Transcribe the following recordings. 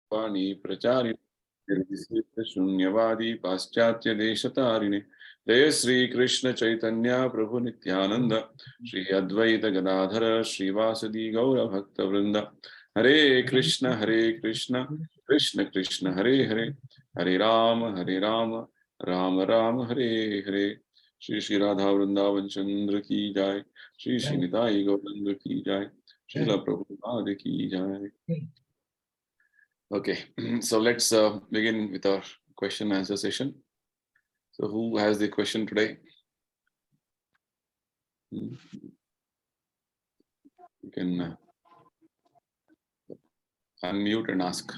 Pani Prachari Shunyavadi Paschatya Deshatarine Jaya Sri Krishna Chaitanya Prabhu Nityananda Sri Advaita Gadadhara Sri Vasadi Gaura Bhakta Vrinda Hare Krishna Krishna Krishna Hare Hare Hare Rama Rama Rama Hare Hare Shri Shri Radha Vrindavan Chandra Ki Jai Shri Shri Nitai Gauranga Ki Jai Srila Prabhupada Ki Jai. Okay, so let's begin with our question and answer session. So who has the question today? You can unmute and ask.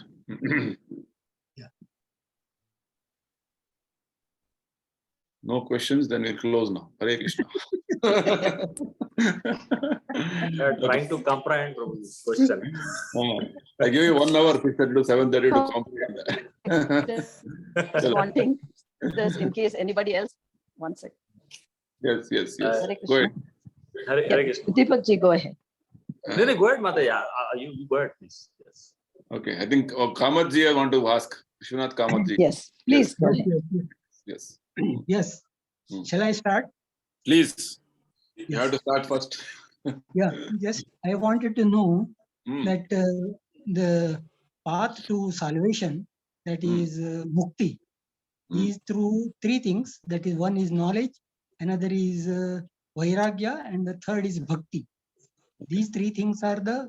No questions, then we'll close now. Hare Krishna. Trying to comprehend Prabhu's question. I give you 1 hour, 6:30 to 7:30 to comprehend that. Just wanting this in case anybody else wants it. Yes. Hare Go ahead. Hare Krishna. Deepak ji, go ahead. No, go ahead, Mata. Yeah, you go ahead, please. Yes. Okay, I think Kamat ji I want to ask. Vishwanath Kamat ji. Yes, please go ahead. Yes. Yes. Shall I start? Please. You Yes. have to start first. Yeah. Yes. I wanted to know that the path to salvation, that is mukti, is through 3 things. That is, one is knowledge, another is vairagya, and the third is bhakti. These 3 things are the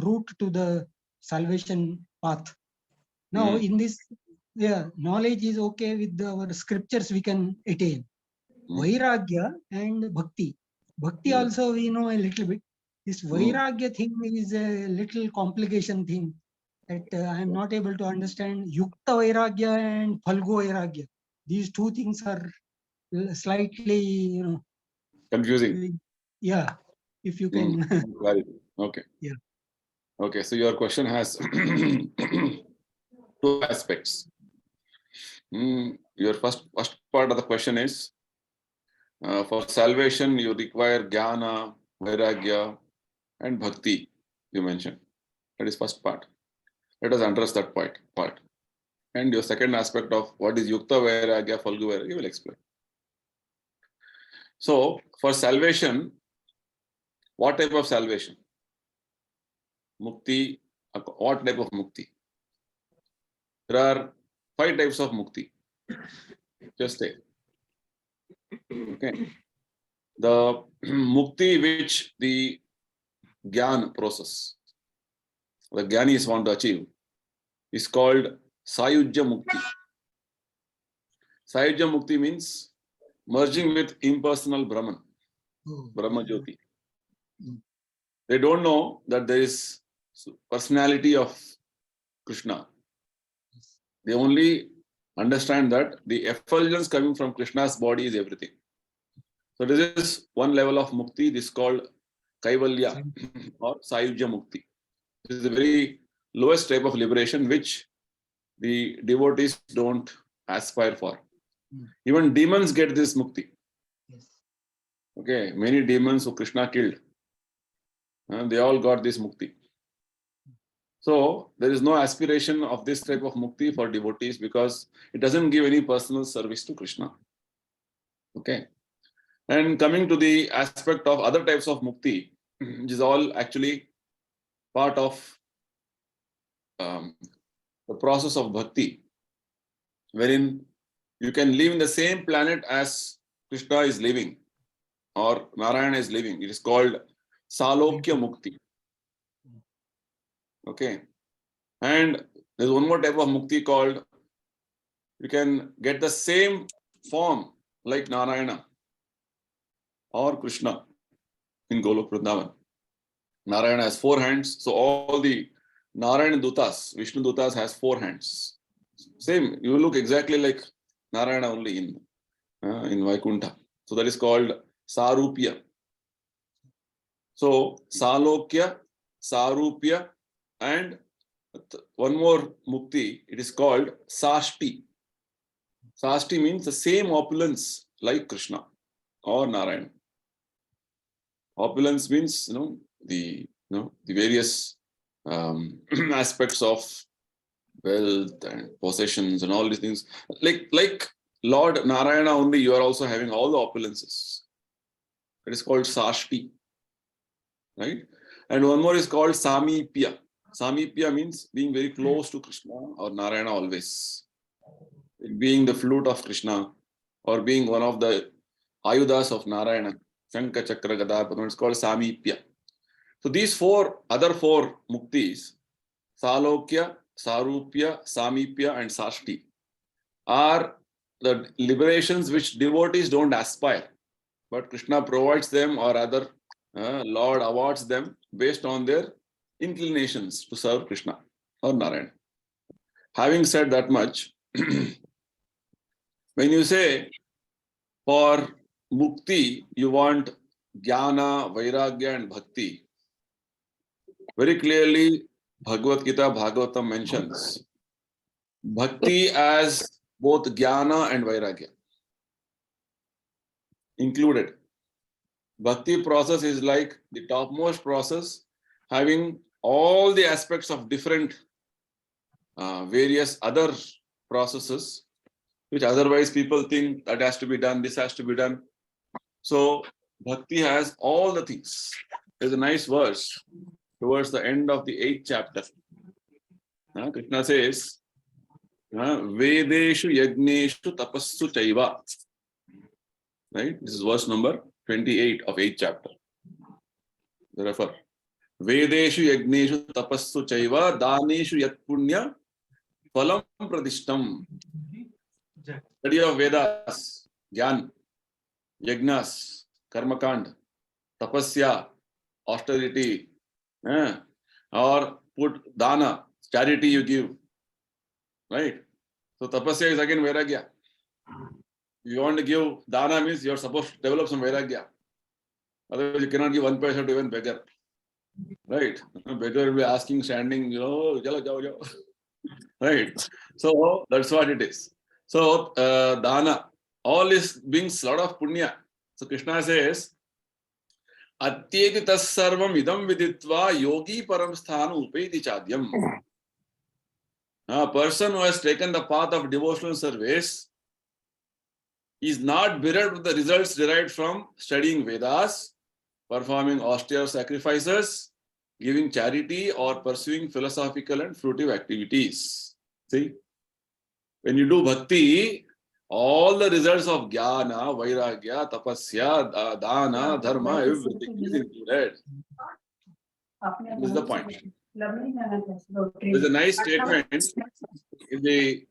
route to the salvation path. Now, in this, knowledge is okay with our scriptures we can attain. Vairagya and bhakti. Bhakti also we know a little bit. This vairagya thing is a little complication thing that I am not able to understand. Yukta vairagya and phalgu vairagya. These 2 things are slightly, Confusing. Yeah, if you can. Okay. Yeah. Okay, so your question has 2 aspects. Your first part of the question is, for salvation you require jnana, vairagya and bhakti, you mentioned. That is first part. Let us address that part. And your second aspect of what is yukta vairagya, phalgu vairagya, you will explain. So, for salvation, what type of salvation? Mukti, what type of mukti? There are 5 types of mukti. Just take. Okay. The mukti which the Gyan process, the Gyanis want to achieve, is called Sayujya Mukti. Sayujya Mukti means merging with impersonal Brahman, Brahma Jyoti. They don't know that there is personality of Krishna. They only understand that the effulgence coming from Krishna's body is everything. So this is one level of mukti. This is called Kaivalya or Sayujya Mukti. This is the very lowest type of liberation which the devotees don't aspire for. Even demons get this mukti. Okay, many demons who Krishna killed, they all got this mukti. So there is no aspiration of this type of mukti for devotees because it doesn't give any personal service to Krishna. Okay. And coming to the aspect of other types of mukti, which is all actually part of the process of bhakti, wherein you can live in the same planet as Krishna is living or Narayana is living. It is called Salokya Mukti. Okay. And there's one more type of mukti called, you can get the same form like Narayana or Krishna in Golok Vrindavan. Narayana has 4 hands. So all the Narayana Dutas, Vishnu Dutas has 4 hands. Same, you look exactly like Narayana only in Vaikuntha. So that is called Sarupya. So Salokya, Sarupya, and one more mukti, it is called Sashti. Sashti means the same opulence like Krishna or Narayana. Opulence means the various aspects of wealth and possessions and all these things. Like Lord Narayana only, you are also having all the opulences. It is called Sashti, right? And one more is called Samipya. Samipya means being very close to Krishna or Narayana always. Being the flute of Krishna or being one of the Ayudas of Narayana. Shankha, Chakra, Gada, Padma, it's called Samipya. So these other four muktis, Salokya, Sarupya, Samipya and Sashti, are the liberations which devotees don't aspire. But Krishna provides them, or rather Lord awards them based on their inclinations to serve Krishna or Narayana. Having said that much, when you say for mukti, you want jnana, vairagya and bhakti, very clearly Bhagavad Gita, Bhagavatam mentions bhakti as both jnana and vairagya included. Bhakti process is like the topmost process, having all the aspects of different various other processes, which otherwise people think that has to be done, this has to be done. So bhakti has all the things. There's a nice verse towards the end of the 8th chapter. Krishna says, Vedeshu yagneshu tapassu chaiva. Right? This is verse number 28 of 8th chapter. The refer. Vedeshu yagneshu tapassu chaiva daneshu yat punya phalam pradishtam. Study of Vedas, Gyan, Yagnas, Karmakand, Tapasya, austerity, or put dana, charity you give. Right? So tapasya is again vairagya. If you want to give dana means you are supposed to develop some vairagya. Otherwise you cannot give 1 paisa to even beggar. Right? Beggar will be asking, standing, jalo, jao. Right? So that's what it is. So dana, all is brings a lot of punya. So Krishna says, Atyeti tassarvam idam viditva yogi param sthanu upeti chadyam. A person who has taken the path of devotional service is not bereft with the results derived from studying Vedas, performing austere sacrifices, giving charity, or pursuing philosophical and fruitive activities. See? When you do bhakti, all the results of jnana, vairagya, tapasya, dana, dharma, everything is included. This is the point. There's a nice statement in the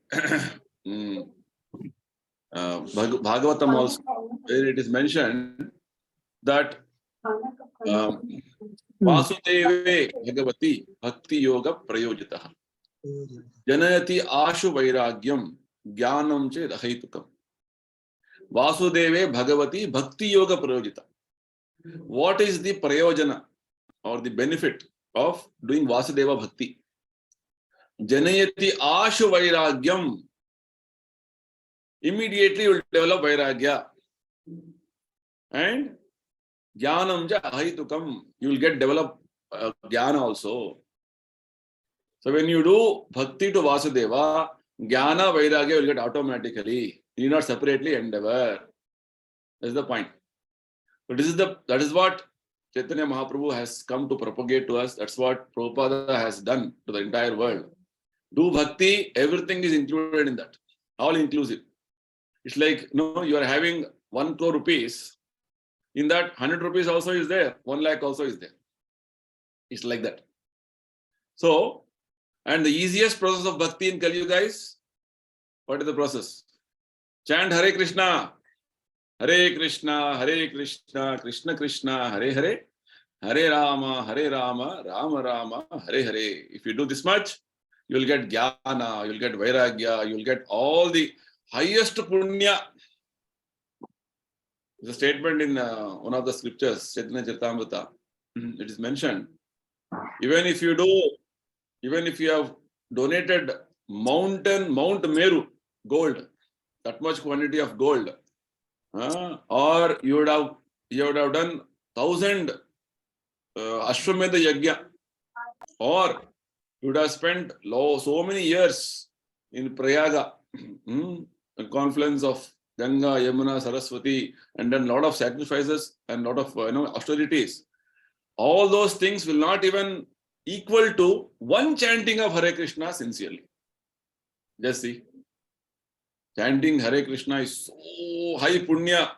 Bhagavatam also, where it is mentioned that Vasudeve Bhagavati Bhakti Yoga Prayojitaha Janayati Ashu Vairagyam Jnanam Che Rahaitukam. Vasudeve Bhagavati Bhakti Yoga Prayojita. What is the prayojana or the benefit of doing Vasudeva Bhakti? Janayati Ashu Vairagyam. Immediately you will develop Vairagya. And Jnanam Ja Ahaitukam. You will develop Jnana also. So when you do Bhakti to Vasudeva, Jnana Vairagya will get automatically. You need not separately endeavor. That's the point. So that is what Chaitanya Mahaprabhu has come to propagate to us. That's what Prabhupada has done to the entire world. Do Bhakti, everything is included in that. All inclusive. It's like, you are having 1 crore rupees. In that, 100 rupees also is there. 1 lakh also is there. It's like that. So, and the easiest process of Bhakti in Kali Yuga guys, what is the process? Chant Hare Krishna, Hare Krishna, Hare Krishna, Krishna Krishna, Hare Hare, Hare Rama, Rama Rama, Hare Hare. If you do this much, you will get Jnana, you will get Vairagya, you will get all the highest punya. There's a statement in one of the scriptures, Chaitanya Charitamrita. It is mentioned, even if you have donated Mount Meru gold, that much quantity of gold, or you would have done 1000 Ashwamedha Yajna, Or you would have spent so many years in Prayaga, the confluence of Ganga, Yamuna, Saraswati, and done a lot of sacrifices and lot of austerities. All those things will not even equal to one chanting of Hare Krishna sincerely. Just see. Chanting Hare Krishna is so high punya.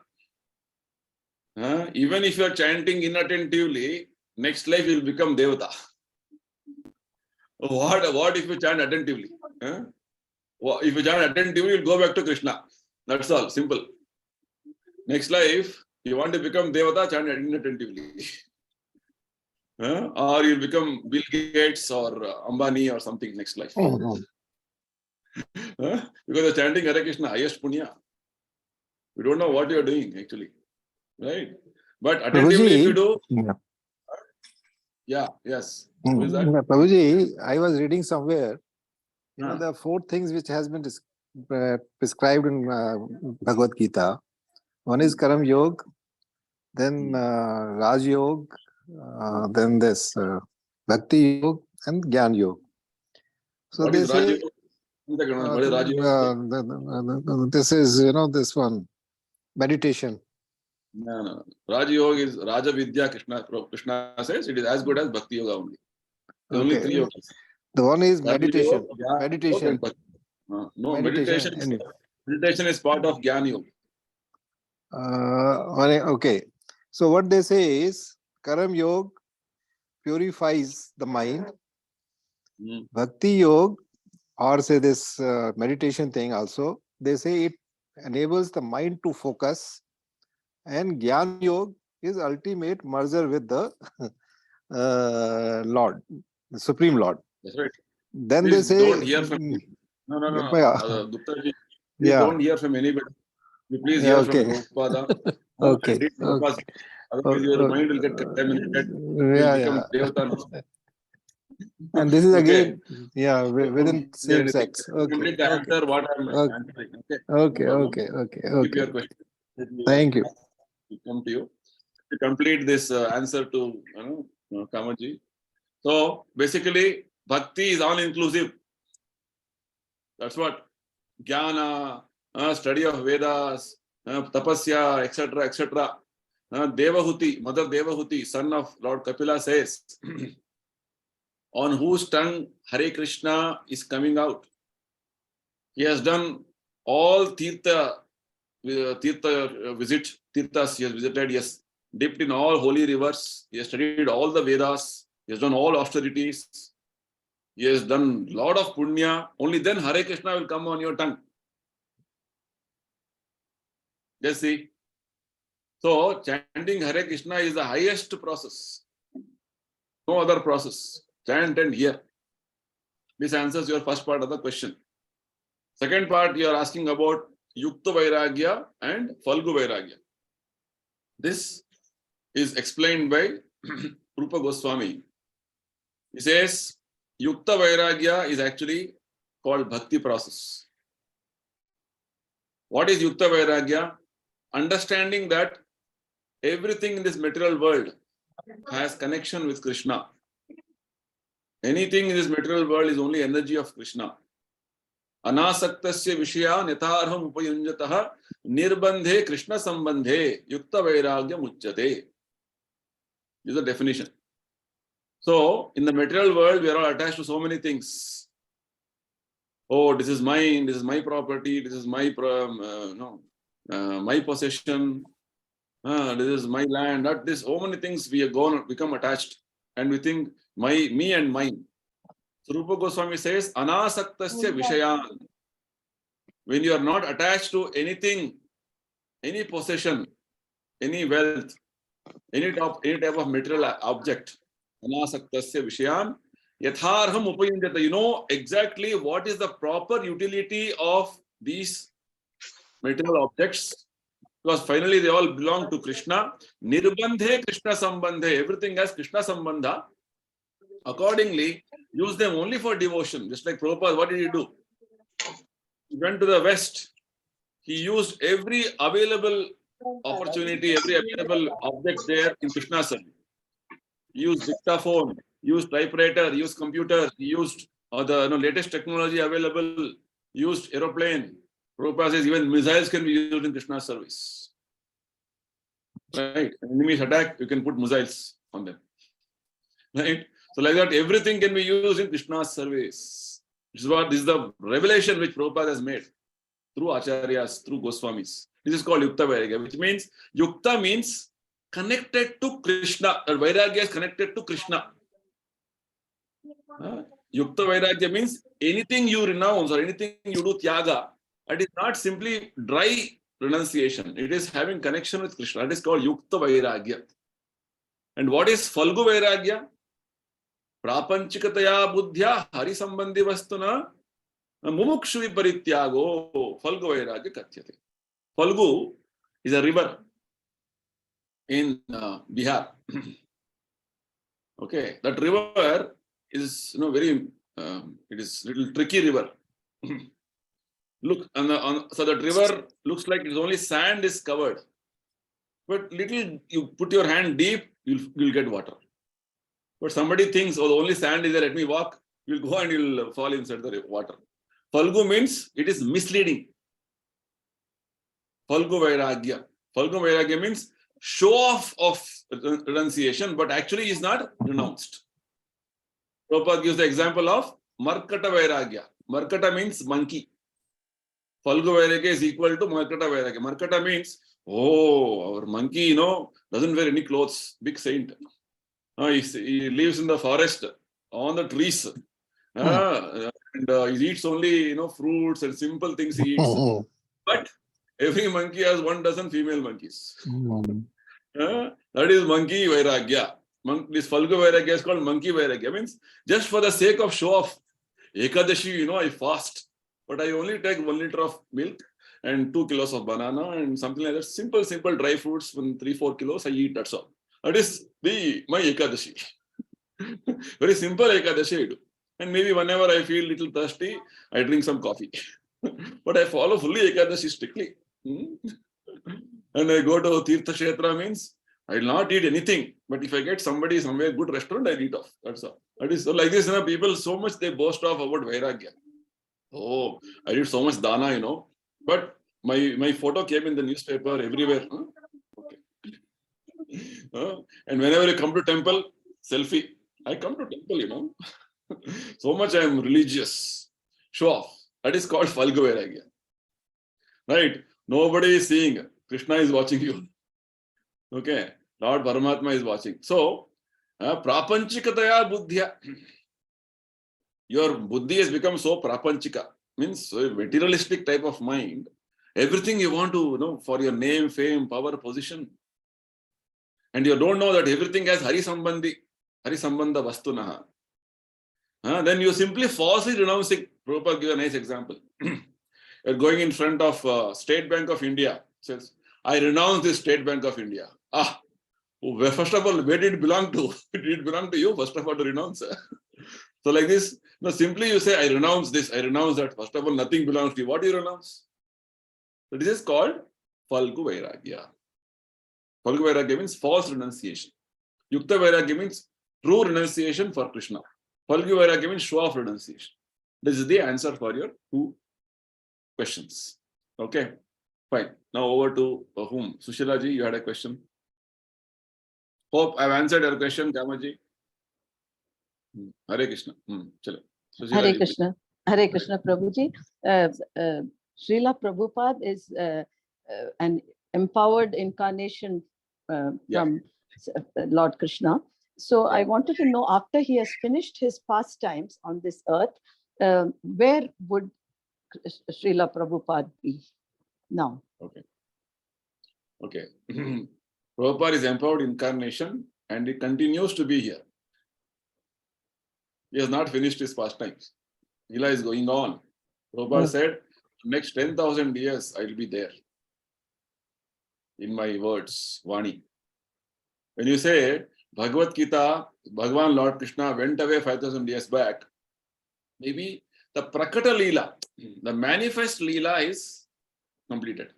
Even if you are chanting inattentively, next life you will become Devata. What if you chant attentively? If you chant attentively, you will go back to Krishna. That's all. Simple. Next life, you want to become Devata, chant inattentively. Or you'll become Bill Gates or Ambani or something next life. Because you're chanting Hare Krishna, highest punya. You don't know what you're doing actually. Right? But attentively if you do, yes. Who is that? Prabhuji, I was reading somewhere, the 4 things which has been prescribed in Bhagavad Gita. One is Karam Yog, then Raj Yog, then this Bhakti Yog and Gyan Yog. So What they is say, What is Raj Yoga? this is, this one, meditation. No. Raj Yoga is Raja Vidya. Krishna says it is as good as Bhakti Yoga only. There are only 3 yogas. The one is Raja meditation. Yoga, Meditation. No, meditation is part of Gyan Yoga. Okay. So what they say is, Karam Yoga purifies the mind. Bhakti Yoga, or say this meditation thing also, they say it enables the mind to focus. And Gyan Yoga is ultimate merger with the Lord, the Supreme Lord. That's right. Then Please they say, don't hear from me. No. Gupta ji, please Yeah. don't hear from anybody. You please hear from Prabhupada. Okay. Read Prabhupada's- Otherwise your mind will get contaminated. You will become Devata. And this is Okay. again, within same sex. Complete the answer what I'm answering. Okay. Keep your question. Thank you. Come to you to complete this answer to Kamaji. So basically, bhakti is all inclusive. That's what jnana, study of Vedas, tapasya, etc. Devahuti, Mother Devahuti, son of Lord Kapila says, on whose tongue Hare Krishna is coming out. He has done all tirthas he has visited, he has dipped in all holy rivers, he has studied all the Vedas, he has done all austerities, he has done a lot of punya, only then Hare Krishna will come on your tongue. Just see. So, chanting Hare Krishna is the highest process. No other process. Chant and hear. This answers your first part of the question. Second part, you are asking about Yukta Vairagya and Falgu Vairagya. This is explained by Rupa Goswami. He says, Yukta Vairagya is actually called Bhakti process. What is Yukta Vairagya? Understanding that everything in this material world has connection with Krishna. Anything in this material world is only energy of Krishna. Anasaktasya vishya netarham upayunjataha nirbandhe Krishna sambandhe yukta vairagya muchyate. This is the definition. So, in the material world, we are all attached to so many things. Oh, this is mine, this is my property, this is my my possession, this is my land, that this, so many things we are going to become attached and we think me and mine. So Rupa Goswami says, Anasaktasya Vishayan. When you are not attached to anything, any possession, any wealth, any type of material object, Anasaktasya Vishayan, Yatharham Upayunjata. You know exactly what is the proper utility of these material objects, because finally they all belong to Krishna. Nirbandhe Krishna Sambandhe. Everything has Krishna Sambandha. Accordingly, use them only for devotion. Just like Prabhupada, what did he do? He went to the West. He used every available opportunity, every available object there in Krishna service. He used dictaphone, used typewriter, used computer, used the latest technology available, used aeroplane. Prabhupada says even missiles can be used in Krishna's service. Right? Enemies attack, you can put missiles on them. Right? So like that, everything can be used in Krishna's service. This is the revelation which Prabhupada has made through Acharyas, through Goswamis. This is called Yukta Vairagya, which means Yukta means connected to Krishna. Vairagya is connected to Krishna. Yukta Vairagya means anything you renounce or anything you do tyaga, it is not simply dry renunciation. It is having connection with Krishna. It is called Yukta Vairagya. And what is Falgu Vairagya? Prapanchikataya buddhya hari sambandhi vastuna mumukshu viparityago Falgu Vairagya katyate. Falgu is a river in Bihar. Okay, that river is very it is little tricky river. Look, so that river looks like it's only sand is covered, but little you put your hand deep, you'll get water. But somebody thinks, oh, the only sand is there, let me walk. You'll go and you'll fall inside the water. Falgu means it is misleading. Falgu Vairagya. Falgu Vairagya means show off of renunciation, but actually is not renounced. Prabhupada gives the example of Markata Vairagya. Markata means monkey. Falgu Vairagya is equal to Markata Vairagya. Markata means, oh, our monkey, doesn't wear any clothes. Big saint. He lives in the forest, on the trees. And he eats only, fruits and simple things he eats. But every monkey has 12 female monkeys. That is monkey Vairagya. This Falgu Vairagya is called monkey Vairagya. Means just for the sake of show off. Ekadashi, I fast. But I only take 1 liter of milk and 2 kilos of banana and something like that. Simple dry fruits, 3-4 kilos, I eat, that's all. That is my Ekadashi. Very simple Ekadashi I do. And maybe whenever I feel little thirsty, I drink some coffee. But I follow fully Ekadashi strictly. And I go to Tirtha Kshetra means I will not eat anything. But if I get somebody somewhere good restaurant, I eat off. That's all. That is so like this, people so much they boast off about Vairagya. Oh, I did so much dana, But my photo came in the newspaper everywhere. Okay. And whenever you come to temple, selfie. I come to temple, So much I am religious. Show off. That is called Falgu Vairagya. Right? Nobody is seeing. Krishna is watching you. Okay. Lord Paramatma is watching. So, prapanchikataya buddhya. Your buddhi has become so prapanchika. Means so materialistic type of mind. Everything you want to, for your name, fame, power, position. And you don't know that everything has Hari Sambandha Vastunaha. Then you simply falsely renouncing. Prabhupada gives a nice example. You're going in front of State Bank of India. Says, I renounce this State Bank of India. First of all, where did it belong to? Did it belong to you? First of all, to renounce. So like this, simply you say, I renounce this, I renounce that. First of all, nothing belongs to you. What do you renounce? So this is called Falgu Vairagya. Falgu Vairagya means false renunciation. Yukta Vairagya means true renunciation for Krishna. Falgu Vairagya means show off renunciation. This is the answer for your 2 questions. Okay, fine. Now over to whom? Sushila ji, you had a question. Hope I've answered your question, Kamaji. Hare Krishna. Chalo. Hare Krishna. Hare Krishna, Prabhuji. Srila Prabhupada is an empowered incarnation from Lord Krishna. So I wanted to know, after he has finished his pastimes on this earth, where would Srila Prabhupada be now? Okay. Prabhupada is empowered incarnation and he continues to be here. He has not finished his pastimes. Lila is going on. Prabhupada said, next 10,000 years, I will be there. In my words, Vani. When you say Bhagavad Gita, Bhagavan Lord Krishna went away 5,000 years back, maybe the Prakata Leela, the manifest Leela is completed.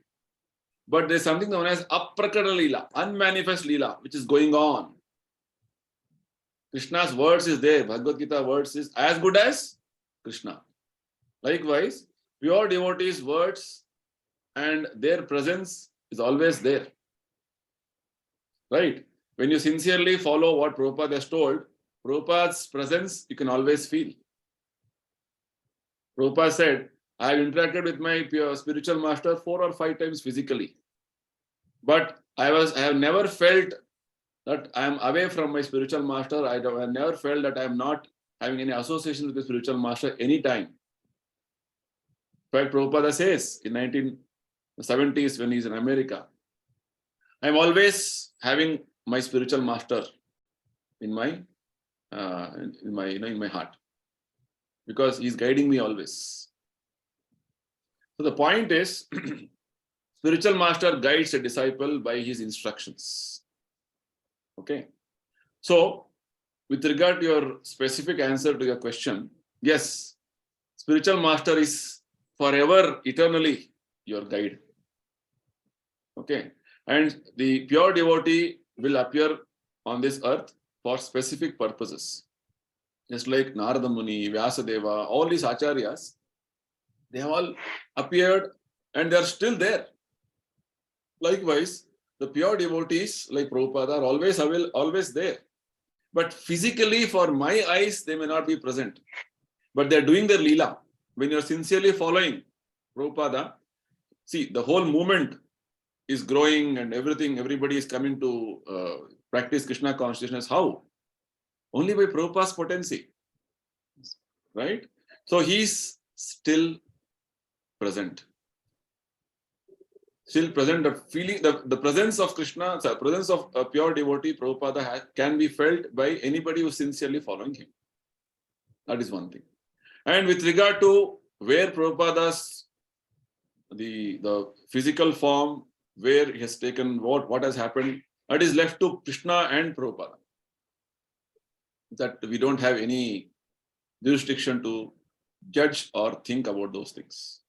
But there's something known as Aprakata Leela, unmanifest Leela, which is going on. Krishna's words is there. Bhagavad Gita words is as good as Krishna. Likewise, pure devotees' words and their presence is always there. Right? When you sincerely follow what Prabhupada has told, Prabhupada's presence you can always feel. Prabhupada said, I have interacted with my spiritual master 4 or 5 times physically. But I have never felt that I am away from my spiritual master. I have never felt that I am not having any association with the spiritual master any time. In fact, Prabhupada says in 1970s when he's in America, I am always having my spiritual master in my heart, because he's guiding me always. So the point is, spiritual master guides a disciple by his instructions. Okay. So, with regard to your specific answer to your question, yes, spiritual master is forever, eternally your guide. Okay. And the pure devotee will appear on this earth for specific purposes. Just like Narada Muni, Vyasadeva, all these acharyas, they have all appeared and they are still there. Likewise, the pure devotees like Prabhupada are always there. But physically, for my eyes, they may not be present. But they are doing their leela. When you are sincerely following Prabhupada, see, the whole movement is growing and everybody is coming to practice Krishna consciousness. How? Only by Prabhupada's potency. Right? So he's still present. Still present, the feeling, the presence of Krishna, the presence of a pure devotee, Prabhupada can be felt by anybody who is sincerely following him. That is one thing. And with regard to where Prabhupada's, the physical form, where he has taken what has happened, that is left to Krishna and Prabhupada. That we don't have any jurisdiction to judge or think about those things.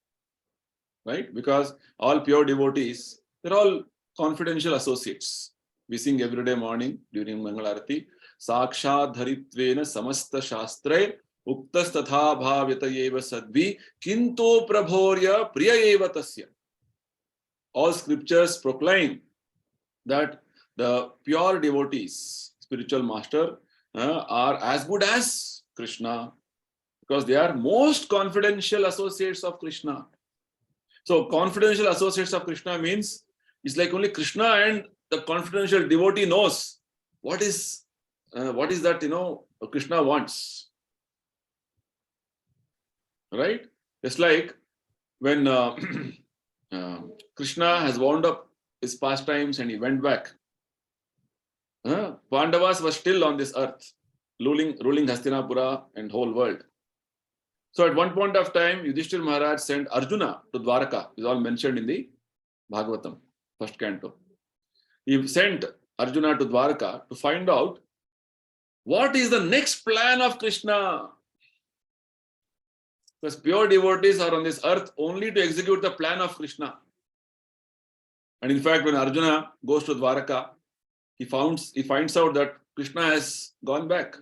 Right? Because all pure devotees, they're all confidential associates. We sing every day morning during Mangalarati, Sakshat Dharitvena Samasta Shastre Uktas Tatha Bhavyata Yeva Sadvi Kinto Prabhorya Priya Eva Tasya. All scriptures proclaim that the pure devotees, spiritual master, are as good as Krishna, because they are most confidential associates of Krishna. So confidential associates of Krishna means it's like only Krishna and the confidential devotee knows what is that Krishna wants. Right? Just like when Krishna has wound up his pastimes and he went back. Pandavas were still on this earth, ruling Hastinapura and whole world. So at one point of time, Yudhisthira Maharaj sent Arjuna to Dwaraka. It's all mentioned in the Bhagavatam, first canto. He sent Arjuna to Dwaraka to find out what is the next plan of Krishna. Because pure devotees are on this earth only to execute the plan of Krishna. And in fact, when Arjuna goes to Dwaraka, he finds out that Krishna has gone back.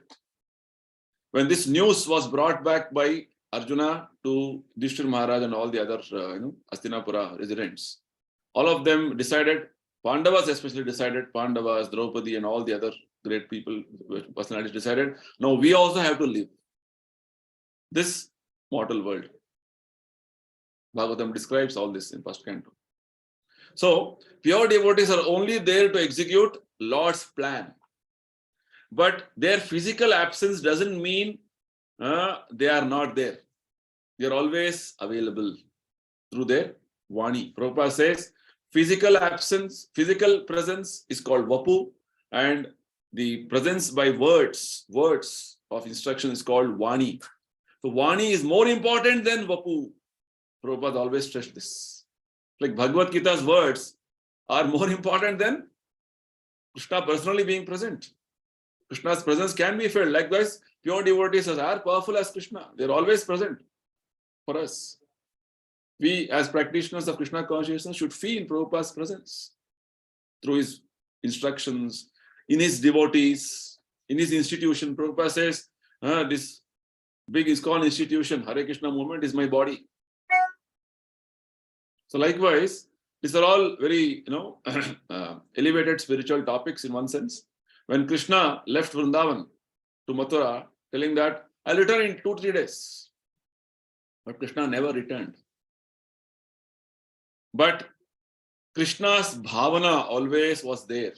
When this news was brought back by Arjuna to Yudhisthira Maharaj and all the other Hastinapura residents, all of them decided, Pandavas especially decided, Pandavas, Draupadi and all the other great people, personalities decided, no, we also have to live this mortal world. Bhagavatam describes all this in first canto. So pure devotees are only there to execute Lord's plan. But their physical absence doesn't mean they are not there. They are always available through their Vani. Prabhupada says physical presence is called Vapu, and the presence by words of instruction is called Vani. So Vani is more important than Vapu. Prabhupada always stressed this. Like Bhagavad Gita's words are more important than Krishna personally being present. Krishna's presence can be felt. Likewise, pure devotees are as powerful as Krishna. They're always present for us. We, as practitioners of Krishna consciousness, should feel Prabhupada's presence through his instructions, in his devotees, in his institution. Prabhupada says, this big ISKCON institution, Hare Krishna movement, is my body. So likewise, these are all very, elevated spiritual topics in one sense. When Krishna left Vrindavan to Mathura, telling that, I'll return in 2-3 days. But Krishna never returned. But Krishna's bhavana always was there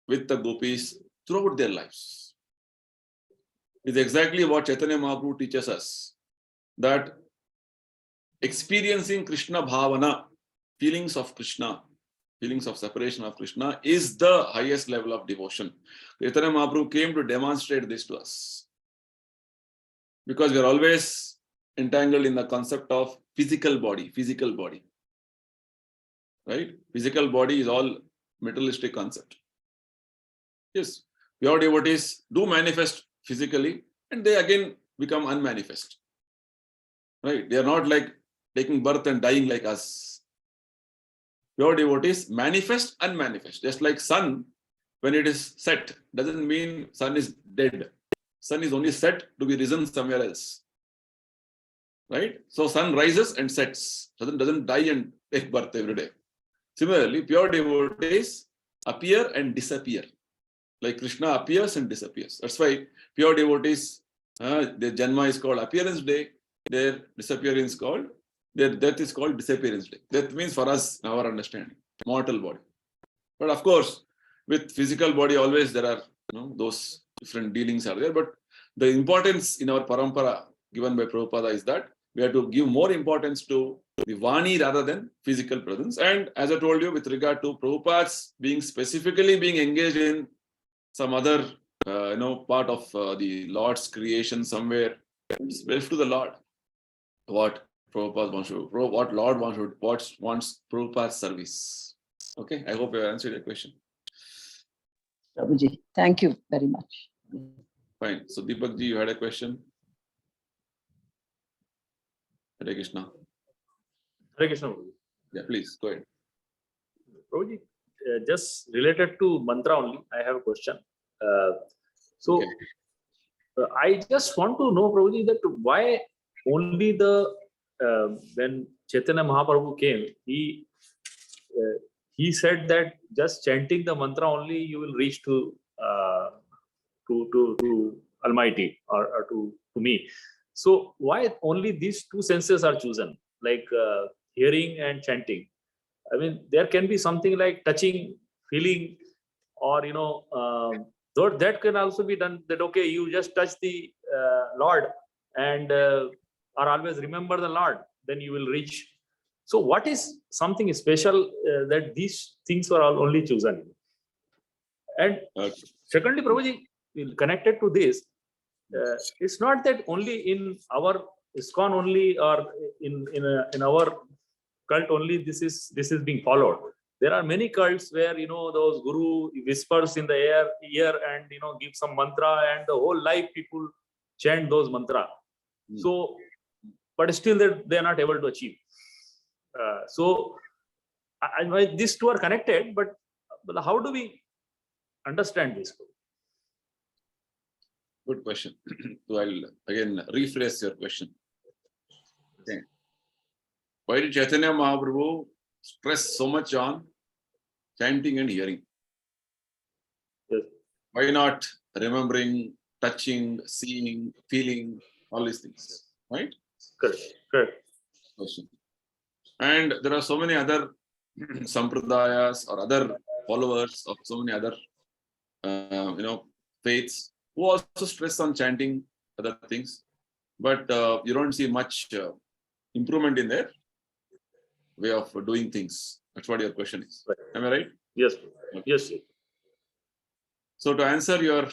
with the gopis throughout their lives. It's exactly what Chaitanya Mahaprabhu teaches us, that experiencing Krishna bhavana, feelings of Krishna, feelings of separation of Krishna, is the highest level of devotion. Chaitanya Mahaprabhu came to demonstrate this to us. Because we are always entangled in the concept of physical body. Right? Physical body is all materialistic concept. Yes, pure devotees do manifest physically and they again become unmanifest. Right? They are not like taking birth and dying like us. Pure devotees manifest, unmanifest. Just like sun, when it is set, doesn't mean sun is dead. Sun is only set to be risen somewhere else. Right? So sun rises and sets. Doesn't die and take birth every day. Similarly, pure devotees appear and disappear. Like Krishna appears and disappears. That's why pure devotees, their Janma is called appearance day, their disappearance called, their death is called disappearance day. That means for us, our understanding, mortal body. But of course, with physical body, always there are those different dealings are there. But the importance in our parampara given by Prabhupada is that we have to give more importance to the Vani rather than physical presence. And as I told you, with regard to Prabhupada's specifically being engaged in some other part of the Lord's creation somewhere, it's left to the Lord what Prabhupada wants to, what Lord wants Prabhupada's service. Okay, I hope I answered your question. Prabhuji, thank you very much. Fine. So Deepak ji, you had a question? Hare Krishna. Hare Krishna, Prabhuji. Yeah, please go ahead. Prabhuji, just related to mantra only, I have a question. Okay. I just want to know, Prabhuji, that why only when Chaitanya Mahaprabhu came, he said that just chanting the mantra only you will reach to Almighty or to me. So why only these two senses are chosen, like hearing and chanting? I mean, there can be something like touching, feeling, or though that can also be done. That okay, you just touch the Lord and or always remember the Lord, then you will reach. So what is something special that these things were all only chosen? And secondly, Prabhuji, connected to this, it's not that only in our ISKCON only or in our cult only this is being followed. There are many cults where those guru whispers in the ear and give some mantra, and the whole life people chant those mantra. So, but still they are not able to achieve. So these two are connected, but how do we understand this? Good question. So I'll again rephrase your question. Okay. Why did Chaitanya Mahaprabhu stress so much on chanting and hearing? Yes. Why not remembering, touching, seeing, feeling, all these things? Right? Correct. Question. And there are so many other sampradayas or other followers of so many other faiths who also stress on chanting other things, but you don't see much improvement in their way of doing things. That's what your question is. Right. Am I right? Yes. Okay. Yes. So to answer your,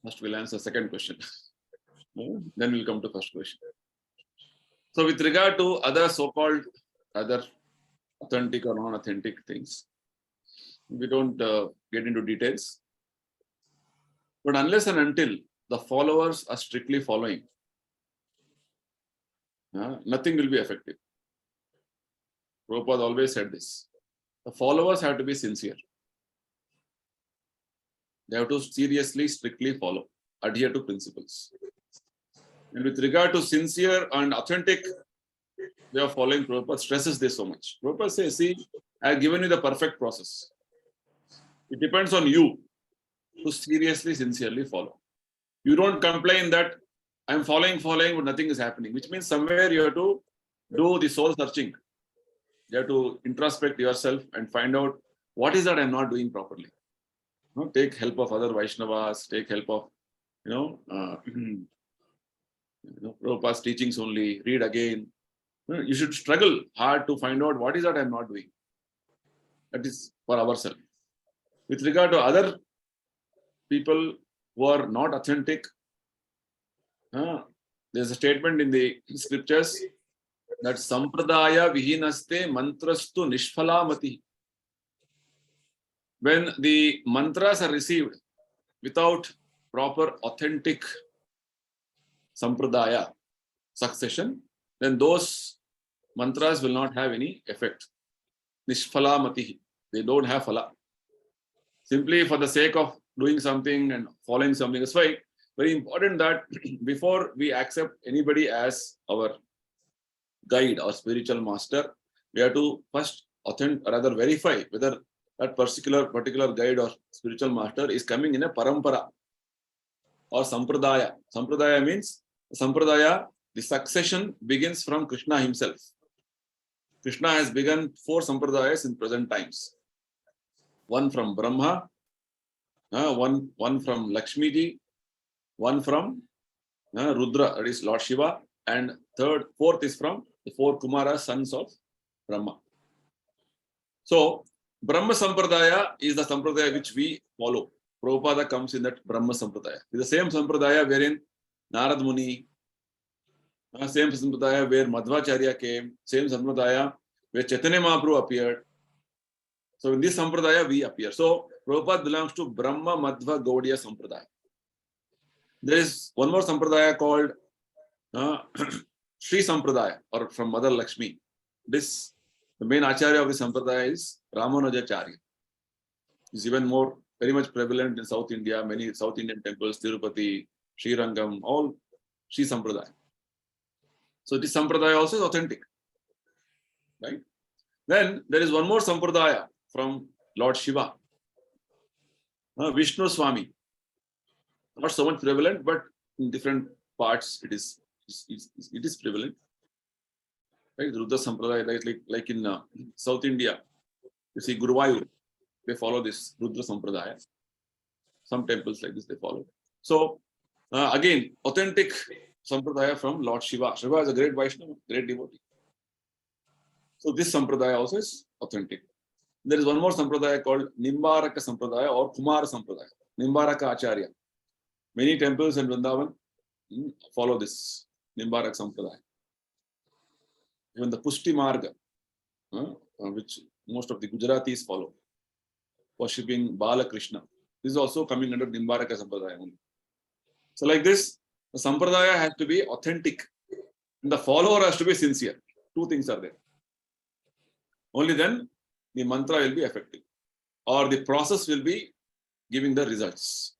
first we'll answer second question. Then we'll come to first question. So with regard to other so-called other authentic or non-authentic things, we don't get into details. But unless and until the followers are strictly following, nothing will be effective. Prabhupada always said this. The followers have to be sincere. They have to seriously, strictly follow, adhere to principles. And with regard to sincere and authentic way of following, Prabhupada stresses this so much. Prabhupada says, see, I have given you the perfect process. It depends on you to seriously, sincerely follow. You don't complain that I'm following, but nothing is happening, which means somewhere you have to do the soul searching. You have to introspect yourself and find out what is that I'm not doing properly. Take help of other Vaishnavas, take help of, Prabhupada's teachings only, read again. You should struggle hard to find out what is that I'm not doing. That is for ourselves. With regard to other people who are not authentic, there's a statement in the scriptures that sampradaya vihinaste mantrastu nishphalamati. When the mantras are received without proper authentic sampradaya succession, then those mantras will not have any effect. Nishphalamati. They don't have phala. Simply for the sake of doing something and following something. That's why very important that before we accept anybody as our guide or spiritual master, we have to first verify whether that particular guide or spiritual master is coming in a parampara or sampradaya. Sampradaya means the succession begins from Krishna himself. Krishna has begun 4 sampradayas in present times. One from Brahma, one from Lakshmi ji, one from Rudra, that is Lord Shiva, and fourth is from the 4 Kumara sons of Brahma. So, Brahma Sampradaya is the Sampradaya which we follow. Prabhupada comes in that Brahma Sampradaya. It's the same Sampradaya wherein Narad Muni, same Sampradaya where Madhvacharya came, same Sampradaya where Chaitanya Mahaprabhu appeared. So, in this Sampradaya we appear. So, Prabhupada belongs to Brahma Madhva Gaudiya Sampradaya. There is one more Sampradaya called Sri Sampradaya, or from Mother Lakshmi. The main Acharya of the Sampradaya is Ramanujacharya. It's even more, very much prevalent in South India, many South Indian temples, Tirupati, Sri Rangam, all Sri Sampradaya. So this Sampradaya also is authentic. Right? Then there is one more Sampradaya from Lord Shiva, Vishnu Swami. Not so much prevalent, but in different parts it is prevalent. Right? The Rudra Sampradaya, like in South India, you see Guruvayur, they follow this Rudra Sampradaya. Some temples like this they follow. So again, authentic Sampradaya from Lord Shiva. Shiva is a great Vaishnava, great devotee. So this Sampradaya also is authentic. There is one more Sampradaya called Nimbaraka Sampradaya or Kumara Sampradaya. Nimbaraka Acharya. Many temples in Vrindavan follow this Nimbaraka Sampradaya. Even the Pushti Marga, which most of the Gujaratis follow, worshipping Bala Krishna. This is also coming under Nimbaraka Sampradaya only. So like this, the Sampradaya has to be authentic and the follower has to be sincere. 2 things are there. Only then the mantra will be effective or the process will be giving the results.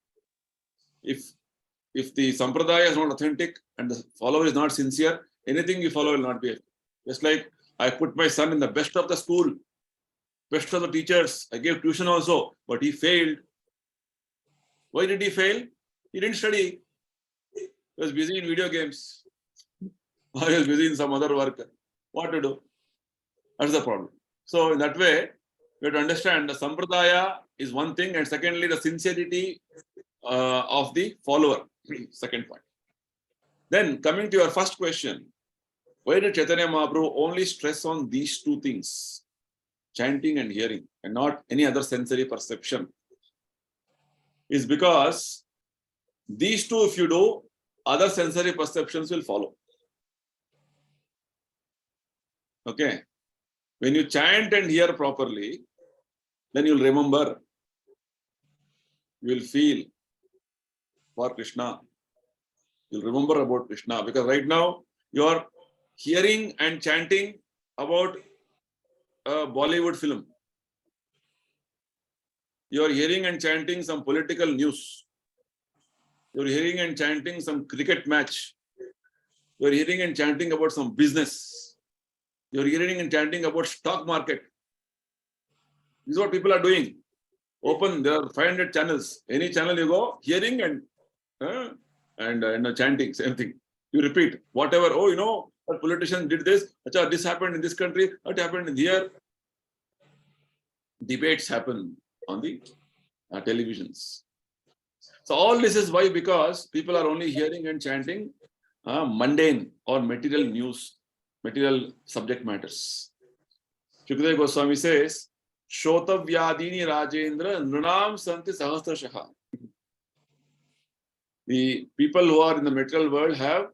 If the Sampradaya is not authentic and the follower is not sincere, anything you follow will not be effective. Just like I put my son in the best of the school, best of the teachers. I gave tuition also, but he failed. Why did he fail? He didn't study. He was busy in video games. Or he was busy in some other work. What to do? That's the problem. So in that way, we have to understand the Sampradaya is one thing, and secondly, the sincerity of the follower. Second point. Then coming to your first question, why did Chaitanya Mahaprabhu only stress on these 2 things, chanting and hearing, and not any other sensory perception? Is because these 2, if you do, other sensory perceptions will follow. Okay. When you chant and hear properly, then you'll remember, you will feel for Krishna. You'll remember about Krishna, because right now you are hearing and chanting about a Bollywood film. You are hearing and chanting some political news. You are hearing and chanting some cricket match. You are hearing and chanting about some business. You are hearing and chanting about stock market. This is what people are doing. Open, there are 500 channels. Any channel you go, hearing and chanting, same thing. You repeat whatever. Oh, you know, a politician did this. Achha, this happened in this country. What happened in here? Debates happen on the televisions. So all this is why, because people are only hearing and chanting mundane or material news, material subject matters. Shukadeva Goswami says, Shotavyadini Rajendra Nrunam Santi Sahasrashaha. The people who are in the material world have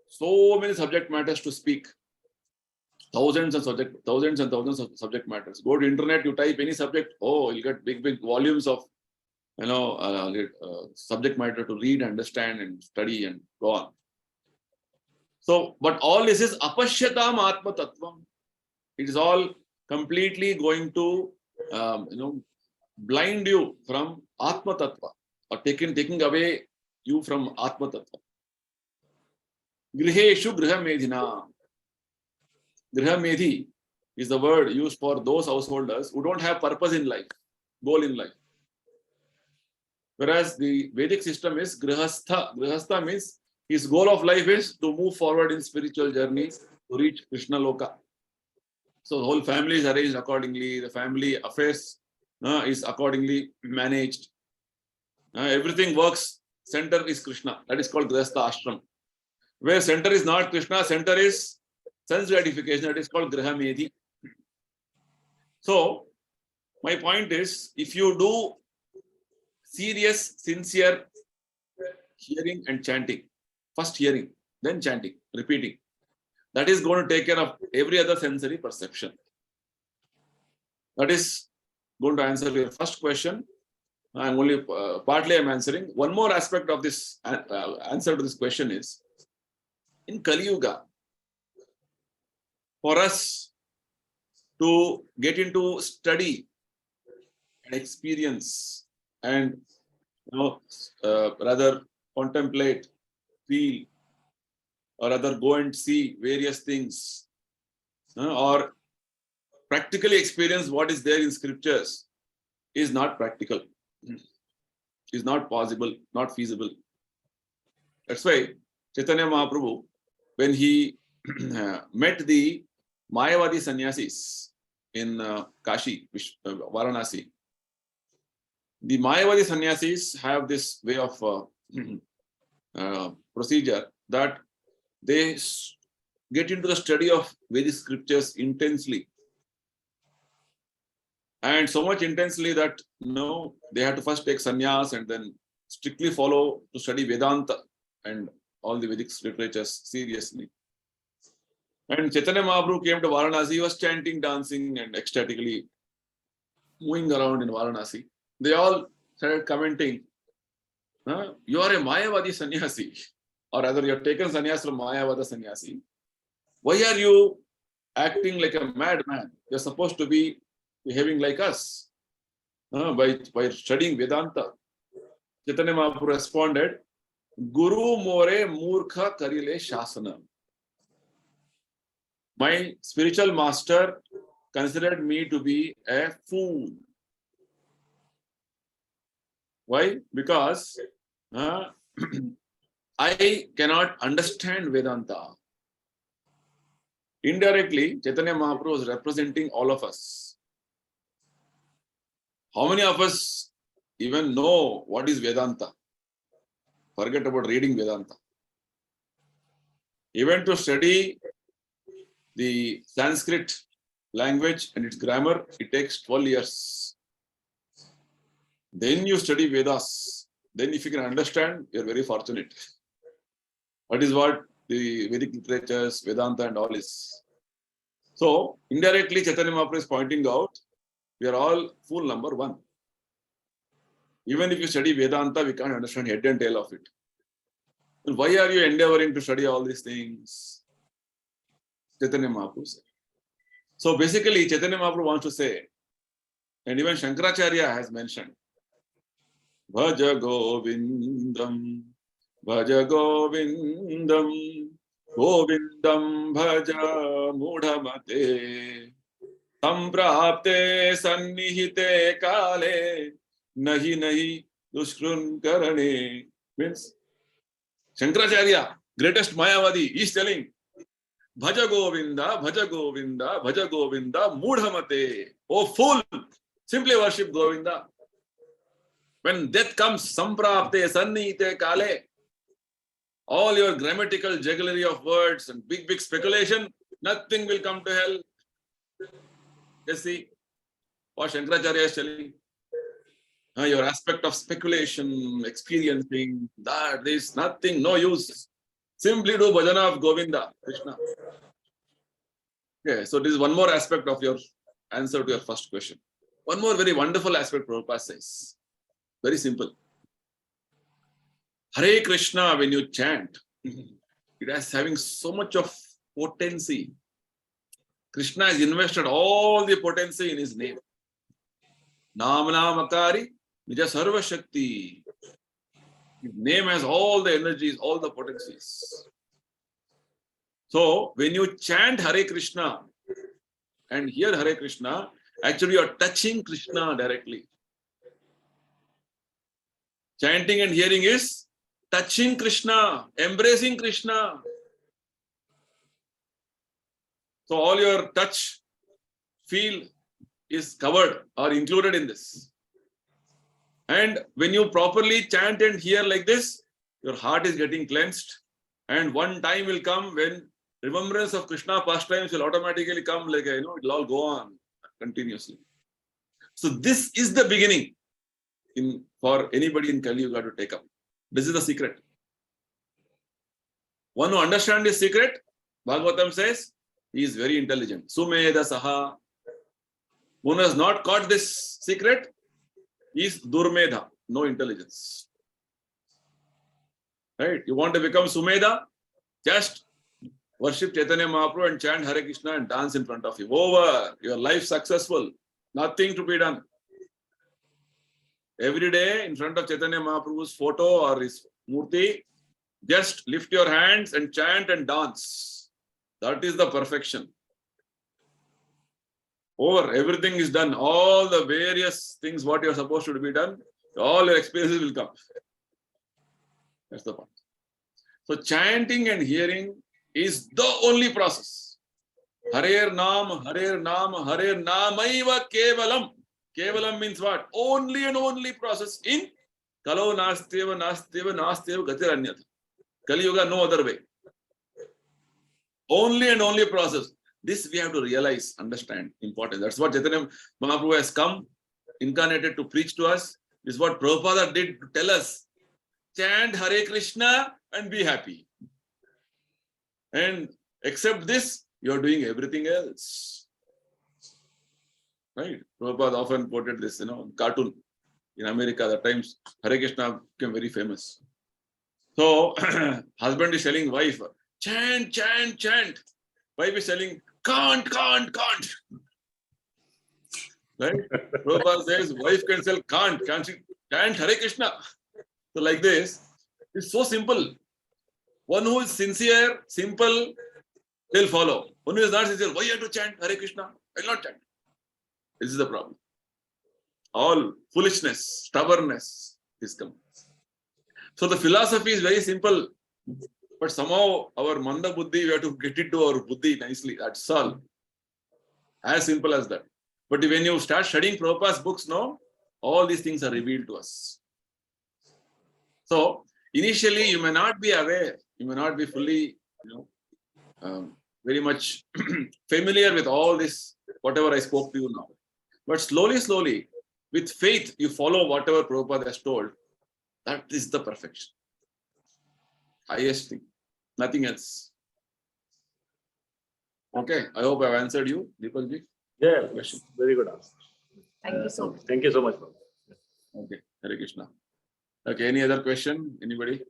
so many subject matters to speak. Thousands and thousands of subject matters. Go to internet, you type any subject, oh, you'll get big volumes of subject matter to read, understand, and study, and go on. So, but all this is apashyatam atma tattvam. It is all completely going to blind you from atma tattva, or taking away you from atma tattva. Griheshu grihamedhina. Grihamedhi is the word used for those householders who don't have purpose in life, goal in life. Whereas the Vedic system is grihastha. Grihastha means his goal of life is to move forward in spiritual journey to reach Krishna Loka. So the whole family is arranged accordingly. The family affairs is accordingly managed. Everything works. Center is Krishna. That is called Grihastha Ashram. Where center is not Krishna, center is sense gratification. That is called Grihamedhi. So my point is, if you do serious, sincere hearing and chanting, first hearing, then chanting, repeating, that is going to take care of every other sensory perception. That is going to answer your first question. I'm only partly I'm answering. One more aspect of this answer to this question is, in Kali Yuga, for us to get into study and experience and rather contemplate, feel, or rather go and see various things, or practically experience what is there in scriptures, is not practical, is not possible, not feasible. That's why Chaitanya Mahaprabhu, when he met the Mayavadi sannyasis in Kashi, Varanasi, the Mayavadi sannyasis have this way of procedure that they get into the study of Vedic scriptures intensely. And so much intensely that they have to first take sannyas and then strictly follow to study Vedanta and all the Vedic literatures seriously. And Chaitanya Mahaprabhu came to Varanasi. He was chanting, dancing, and ecstatically moving around in Varanasi. They all started commenting, you are a Mayavadi sannyasi, or rather you have taken sannyas from Mayavada sannyasi. Why are you acting like a madman? You're supposed to be behaving like us by studying Vedanta. Chaitanya Mahaprabhu responded, Guru more murkha karile shasana. My spiritual master considered me to be a fool. Why? Because I cannot understand Vedanta. Indirectly, Chaitanya Mahaprabhu was representing all of us. How many of us even know what is Vedanta? Forget about reading Vedanta. Even to study the Sanskrit language and its grammar, it takes 12 years. Then you study Vedas. Then if you can understand, you're very fortunate. That is what the Vedic literatures, Vedanta and all is. So, indirectly, Chaitanya Mahaprabhu is pointing out, we are all fool number one. Even if you study Vedanta, we can't understand head and tail of it. And why are you endeavoring to study all these things? Chaitanya Mahaprabhu said. So basically, Chaitanya Mahaprabhu wants to say, and even Shankaracharya has mentioned, Bhaja Govindam, Bhaja Govindam, Govindam Bhaja Mudhamate, Samprapte Sannihite Kale, Nahi Nahi Duskrun Karane. Means Shankaracharya, greatest Mayavadi, is telling Bhaja Govinda, Bhaja Govinda, Bhaja Govinda, Mudhamate. Oh fool, simply worship Govinda. When death comes, Samprapte Sannihite Kale, all your grammatical jugglery of words and big speculation, nothing will come to hell. Just see what Shankaracharya is telling. Your aspect of speculation, experiencing, that, this, nothing, no use. Simply do bhajana of Govinda, Krishna. Okay, so this is one more aspect of your answer to your first question. One more very wonderful aspect Prabhupada says. Very simple. Hare Krishna, when you chant, it is having so much of potency. Krishna has invested all the potency in his name. Namana Makari, Nija Sarva Shakti. His name has all the energies, all the potencies. So, when you chant Hare Krishna and hear Hare Krishna, actually you are touching Krishna directly. Chanting and hearing is touching Krishna, embracing Krishna. So, all your touch, feel is covered or included in this. And when you properly chant and hear like this, your heart is getting cleansed. And one time will come when remembrance of Krishna pastimes will automatically come, like, it will all go on continuously. So this is the beginning for anybody in Kali Yuga to take up. This is the secret. One who understands this secret, Bhagavatam says, he is very intelligent. Sumedha Saha. One who has not caught this secret is Durmedha, no intelligence. Right? You want to become Sumedha? Just worship Chaitanya Mahaprabhu and chant Hare Krishna and dance in front of him. Over. Your life successful. Nothing to be done. Every day in front of Chaitanya Mahaprabhu's photo or his murti, just lift your hands and chant and dance. That is the perfection. Over. Everything is done. All the various things what you are supposed to be done, all your experiences will come. That's the point. So chanting and hearing is the only process. Harer Naam, Harer Naam, Harer Namaiva Kevalam. Kevalam means what? Only and only process in Kalo Nasteva, Nasteva, Nasteva, Gatiranyatha. Kali Yuga, no other way. Only and only process. This we have to realize, understand, important. That's what Chaitanya Mahaprabhu has come, incarnated to preach to us. This is what Prabhupada did to tell us. Chant Hare Krishna and be happy. And except this, you are doing everything else. Right? Prabhupada often quoted this, cartoon in America. At times, Hare Krishna became very famous. So, husband is telling wife, chant, chant, chant. Wife is telling, can't. Right? Prabhupada says, wife can say, can't she chant Hare Krishna? So like this, it's so simple. One who is sincere, simple, they'll follow. One who is not sincere, why you have to chant Hare Krishna? I will not chant. This is the problem. All foolishness, stubbornness is coming. So the philosophy is very simple. But somehow our Manda Buddhi, we have to get into our Buddhi nicely. That's all. As simple as that. But when you start studying Prabhupada's books now, all these things are revealed to us. So initially you may not be aware, you may not be fully, very much familiar with all this, whatever I spoke to you now. But slowly, with faith, you follow whatever Prabhupada has told. That is the perfection. Highest thing. Nothing else. Okay, I hope I've answered you, Deepakji. Yeah, question. Very good answer. Thank you so much. Thank you so much. Okay, Hare Krishna. Okay, any other question? Anybody?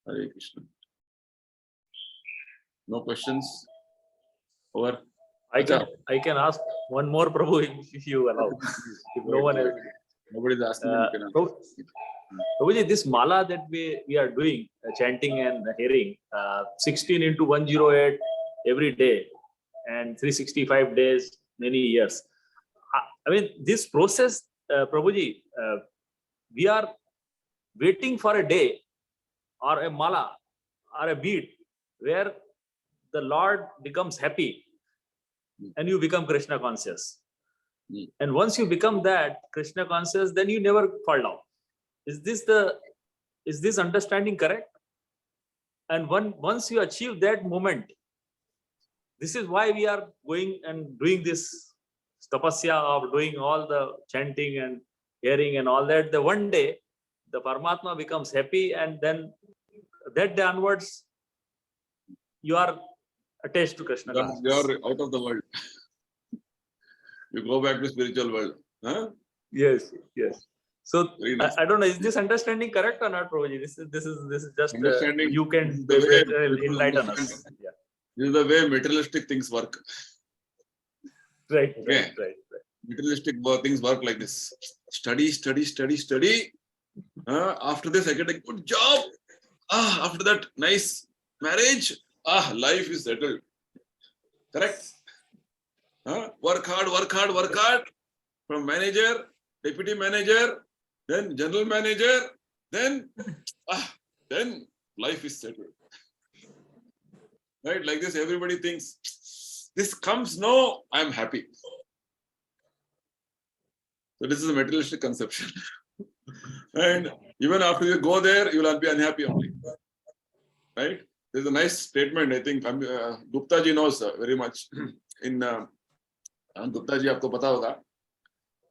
Hare Krishna. No questions? Over. I can ask one more, Prabhu, if you allow. If no one else. Nobody is asking. You can ask. Prabhuji, this mala that we are doing, chanting and hearing, 16 into 108 every day and 365 days, many years. I mean, this process, Prabhuji, we are waiting for a day or a mala or a beat where the Lord becomes happy and you become Krishna conscious. And once you become that Krishna conscious, then you never fall down. Is this understanding correct? And once you achieve that moment, this is why we are going and doing this tapasya of doing all the chanting and hearing and all that. The one day, the Paramatma becomes happy, and then that day onwards, you are attached to Krishna. You are out of the world. You go back to spiritual world. Huh? Yes, yes. So Nice. I don't know, is this understanding correct or not, Prabhuji? This is just Understanding you can the way enlighten us. Yeah. This is the way materialistic things work. Right, Okay. right. Materialistic things work like this. Study. After this, I get a good job. After that, nice marriage. Life is settled. Correct? Work hard. From manager, deputy manager, then general manager, then life is settled. Right? Like this, everybody thinks, this comes, no, I'm happy. So this is a materialistic conception. And even after you go there, you will be unhappy only. Right? There's a nice statement, I think, Gupta ji knows very much. In Gupta ji, आपको पता होगा,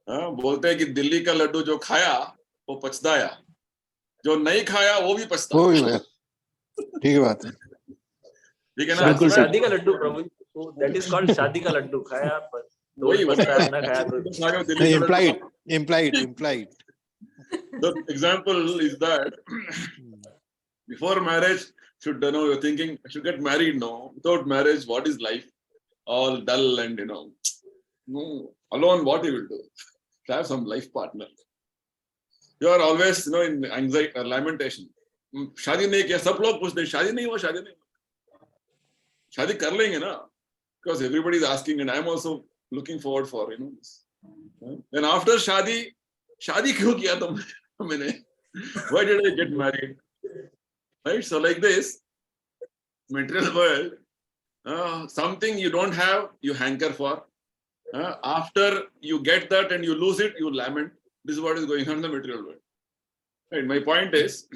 बोलते हैं कि दिल्ली का लड्डू जो खाया वो पछताया, जो नहीं खाया वो भी पछताया. ठीक है बात है. ठीक है ना? शादी का लड्डू, प्रभु, that is called शादी का लड्डू. खाया तो पछताया, ना खाया तो. Implied. The example is that before marriage, you're thinking, I should get married. No, without marriage, what is life? All dull and no, alone, what you will do? Have some life partner. You are always in anxiety or lamentation. शादी नहीं किया, सब लोग पूछते हैं शादी नहीं हुआ. शादी कर लेंगे ना, because everybody is asking, and I am also looking forward for this. Then after शादी क्यों किया तुमने? Why did I get married? Right? So like this, material world, something you don't have, you hanker for. After you get that and you lose it, you lament. This is what is going on in the material world. Right? My point is,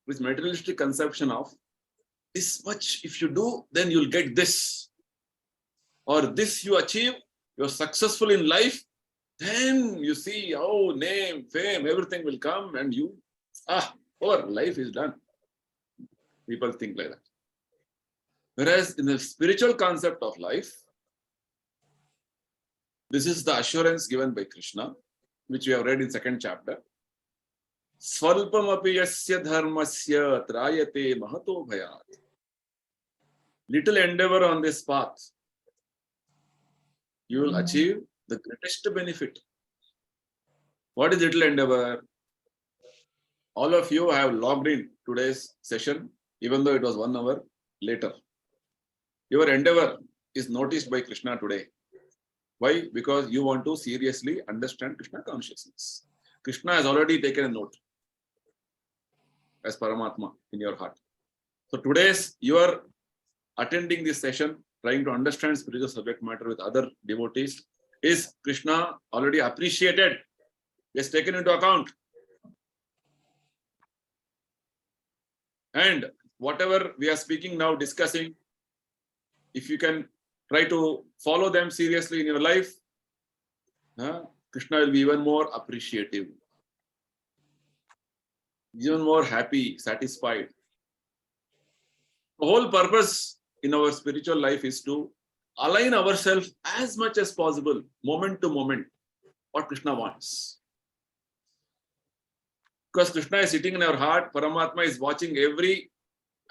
this materialistic conception of this much, if you do, then you'll get this. Or this you achieve, you're successful in life, then you see, name, fame, everything will come and you, life is done. People think like that. Whereas in the spiritual concept of life, this is the assurance given by Krishna, which we have read in 2nd chapter. Svalpam api yasya dharmasya trayate mahato bhayat. Little endeavor on this path, you will achieve the greatest benefit. What is little endeavor? All of you have logged in today's session, even though it was 1 hour later. Your endeavor is noticed by Krishna today. Why? Because you want to seriously understand Krishna consciousness. Krishna has already taken a note as Paramatma in your heart. So today's you are attending this session, trying to understand spiritual subject matter with other devotees. Is Krishna already appreciated? Is taken into account. And whatever we are speaking now, discussing, if you can try to follow them seriously in your life, Krishna will be even more appreciative, even more happy, satisfied. The whole purpose in our spiritual life is to align ourselves as much as possible, moment to moment, what Krishna wants. Because Krishna is sitting in our heart, Paramatma is watching every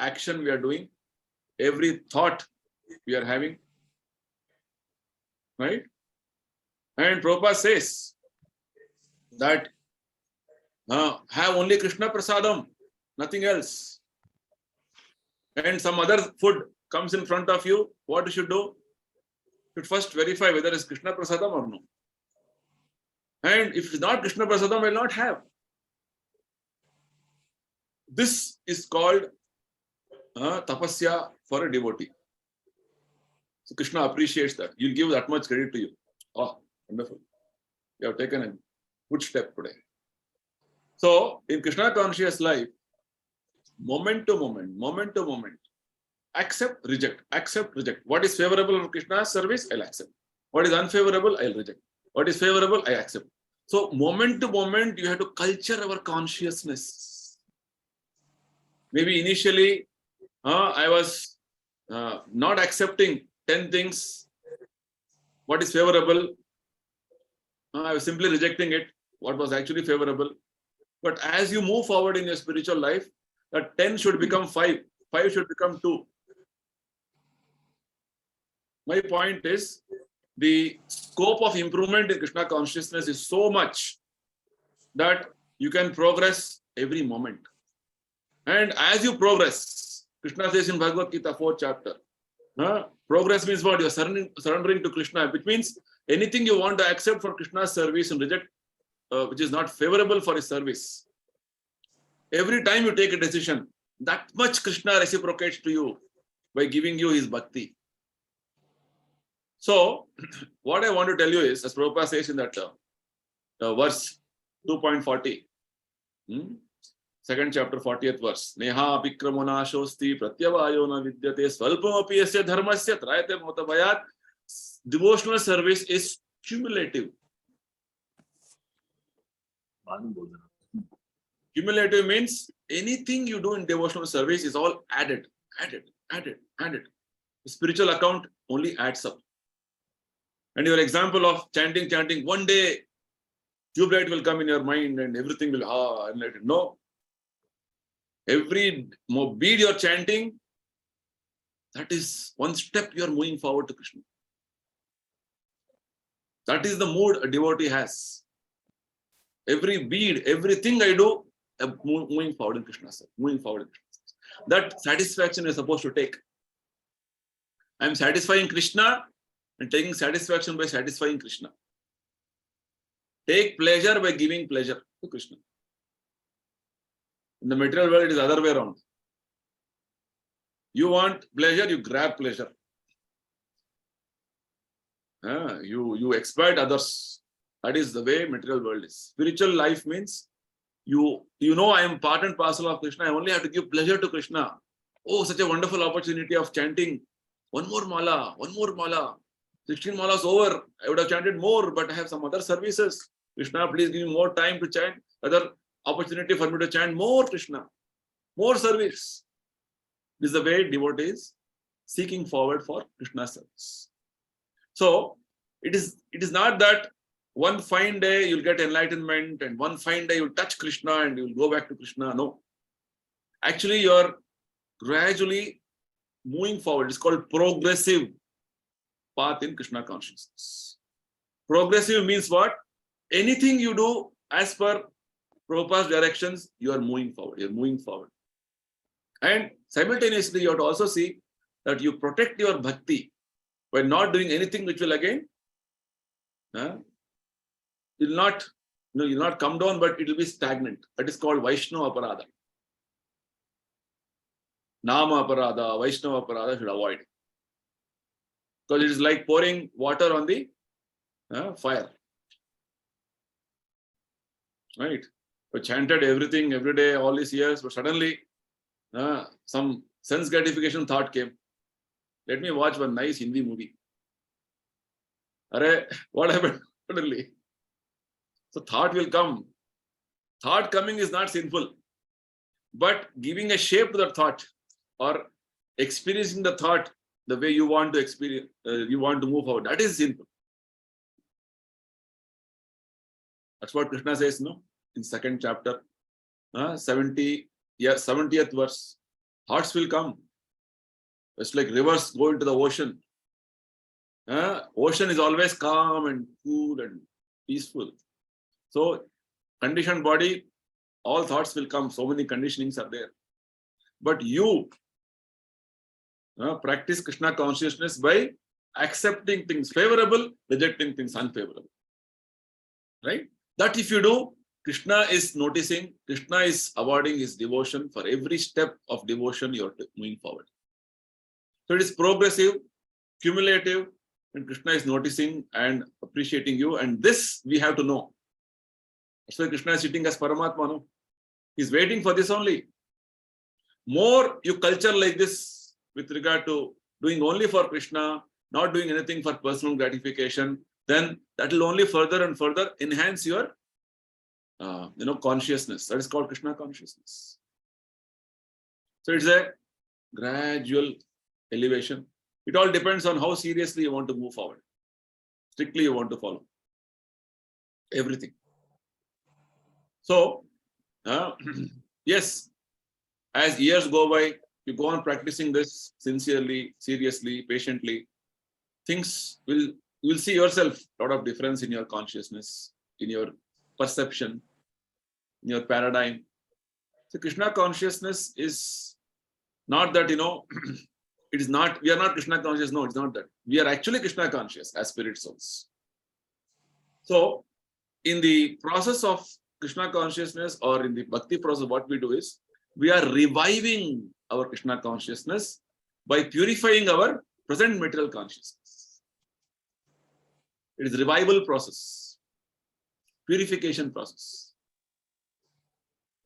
action we are doing, every thought we are having. Right? And Prabhupada says that have only Krishna Prasadam, nothing else. And some other food comes in front of you, what you should do? You should first verify whether it's Krishna Prasadam or no. And if it's not Krishna Prasadam, will not have. This is called tapasya for a devotee. So Krishna appreciates that. You'll give that much credit to you. Oh, wonderful. You have taken a good step today. So in Krishna conscious life, moment to moment, accept, reject, accept, reject. What is favorable for Krishna's service, I'll accept. What is unfavorable, I'll reject. What is favorable, I accept. So moment to moment, you have to culture our consciousness. Maybe initially, I was not accepting 10 things. What is favorable? I was simply rejecting it. What was actually favorable? But as you move forward in your spiritual life, that 10 should become 5. 5 should become 2. My point is, the scope of improvement in Krishna consciousness is so much that you can progress every moment. And as you progress, Krishna says in Bhagavad Gita 4th chapter, progress means what? You're surrendering to Krishna, which means anything you want to accept for Krishna's service and reject which is not favorable for his service. Every time you take a decision, that much Krishna reciprocates to you by giving you his bhakti. So, what I want to tell you is, as Prabhupada says in that verse 2.40, 2nd chapter, 40th verse, Neha apikramona shosti pratyavayo na vidyate svalpam api yasya dharmasya trayate motabhayat. Devotional service is cumulative. Cumulative means anything you do in devotional service is all added. The spiritual account only adds up. And your example of chanting, one day tube light will come in your mind and everything will enlighten. No. Every bead you're chanting, that is one step you're moving forward to Krishna. That is the mood a devotee has. Every bead, everything I do, I'm moving forward in Krishna. That satisfaction is supposed to take. I'm satisfying Krishna and taking satisfaction by satisfying Krishna. Take pleasure by giving pleasure to Krishna. In the material world, it is the other way around. You want pleasure, you grab pleasure. You exploit others. That is the way material world is. Spiritual life means you know I am part and parcel of Krishna. I only have to give pleasure to Krishna. Oh, such a wonderful opportunity of chanting. One more mala. 16 malas over. I would have chanted more, but I have some other services. Krishna, please give me more time to chant. Other opportunity for me to chant more Krishna. More service. This is the way devotees seeking forward for Krishna service. So it is not that one fine day you'll get enlightenment and one fine day you'll touch Krishna and you'll go back to Krishna. No. Actually, you're gradually moving forward. It's called progressive path in Krishna consciousness. Progressive means what? Anything you do as per Prabhupada's directions, you are moving forward. You're moving forward. And simultaneously, you have to also see that you protect your bhakti by not doing anything which will again you'll not come down, but it will be stagnant. That is called Vaishnava Aparada. Nama Aparada, Vaishnava Aparada should avoid. Because it is like pouring water on the fire. Right? We chanted everything every day, all these years, but suddenly some sense gratification thought came. Let me watch one nice Hindi movie. What happened? Suddenly. So thought will come. Thought coming is not sinful. But giving a shape to that thought or experiencing the thought the way you want to experience, you want to move forward, that is sinful. That's what Krishna says, no? In 2nd chapter, 70th verse. Thoughts will come. It's like rivers go into the ocean. Ocean is always calm and cool and peaceful. So, conditioned body, all thoughts will come. So many conditionings are there. But you practice Krishna consciousness by accepting things favorable, rejecting things unfavorable. Right? That if you do, Krishna is noticing, Krishna is awarding his devotion for every step of devotion you are moving forward. So it is progressive, cumulative, and Krishna is noticing and appreciating you. And this we have to know. That's why Krishna is sitting as Paramatma. No? He's waiting for this only. More you culture like this with regard to doing only for Krishna, not doing anything for personal gratification, then that will only further and further enhance your consciousness. That is called Krishna consciousness. So it's a gradual elevation. It all depends on how seriously you want to move forward. Strictly you want to follow everything. So, yes, as years go by, you go on practicing this sincerely, seriously, patiently, you will see yourself a lot of difference in your consciousness, in your perception, in your paradigm. So Krishna consciousness is not that, it is not, we are not Krishna conscious. No, it's not that. We are actually Krishna conscious as spirit souls. So in the process of Krishna consciousness or in the bhakti process, what we do is, we are reviving our Krishna consciousness by purifying our present material consciousness. It is revival process, purification process.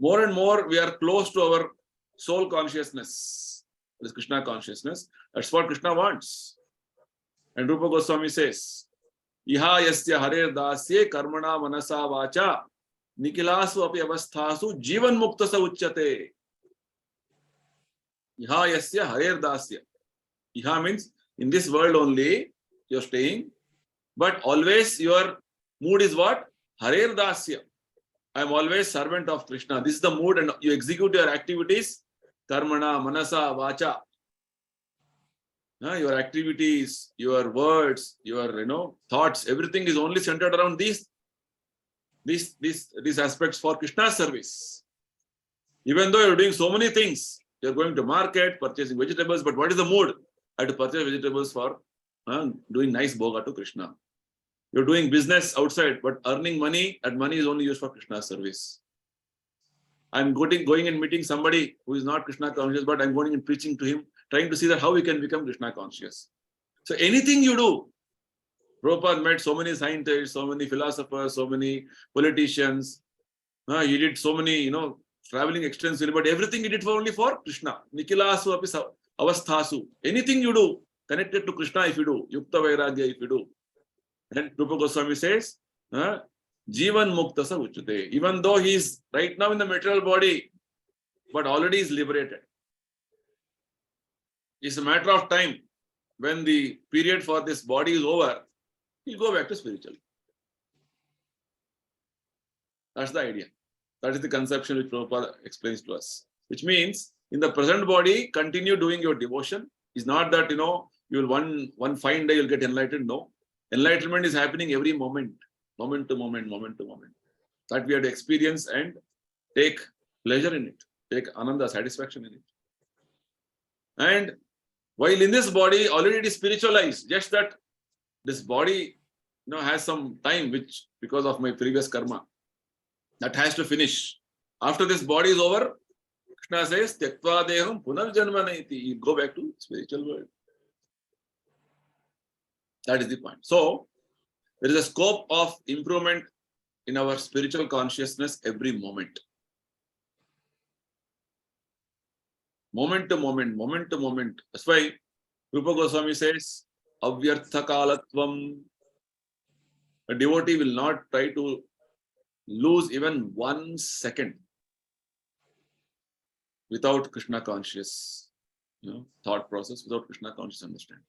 More and more we are close to our soul consciousness, this Krishna consciousness. That's what Krishna wants. And Rupa Goswami says, Iha yasya hare dasye karmana manasa vacha nikilasu api avasthasu jivan muktasa uchyate. Iha yasya hare dasya. Iha means in this world only you're staying, but always your mood is what? Hare dasya. I am always servant of Krishna. This is the mood, and you execute your activities. Karmana, manasa, vacha. Your activities, your words, your thoughts, everything is only centered around these aspects for Krishna's service. Even though you're doing so many things, you're going to market, purchasing vegetables, but what is the mood? I have to purchase vegetables for doing nice bhoga to Krishna. You're doing business outside, but earning money, that money is only used for Krishna's service. I'm going and meeting somebody who is not Krishna conscious, but I'm going and preaching to him, trying to see that how we can become Krishna conscious. So anything you do, Prabhupada met so many scientists, so many philosophers, so many politicians. He did so many, traveling extensively, but everything he did only for Krishna. Nikilasu api avasthasu. Anything you do connected to Krishna, if you do, Yukta Vairagya, if you do. And Rupa Goswami says, Jivan Muktasa Uchute. Even though he is right now in the material body, but already is liberated. It's a matter of time. When the period for this body is over, he'll go back to spiritual. That's the idea. That is the conception which Prabhupada explains to us. Which means, in the present body, continue doing your devotion. It's not that, you'll one fine day you'll get enlightened. No. Enlightenment is happening every moment, moment to moment, moment to moment. That we have to experience and take pleasure in it, take ananda, satisfaction in it. And while in this body, already it is spiritualized, just that this body has some time, which because of my previous karma, that has to finish. After this body is over, Krishna says, Tyaktva deham punarjanma naiti. You go back to spiritual world. That is the point. So, there is a scope of improvement in our spiritual consciousness every moment. Moment to moment, moment to moment. That's why Rupa Goswami says, Avyartha kalatvam. A devotee will not try to lose even 1 second without Krishna conscious thought process, without Krishna conscious understanding.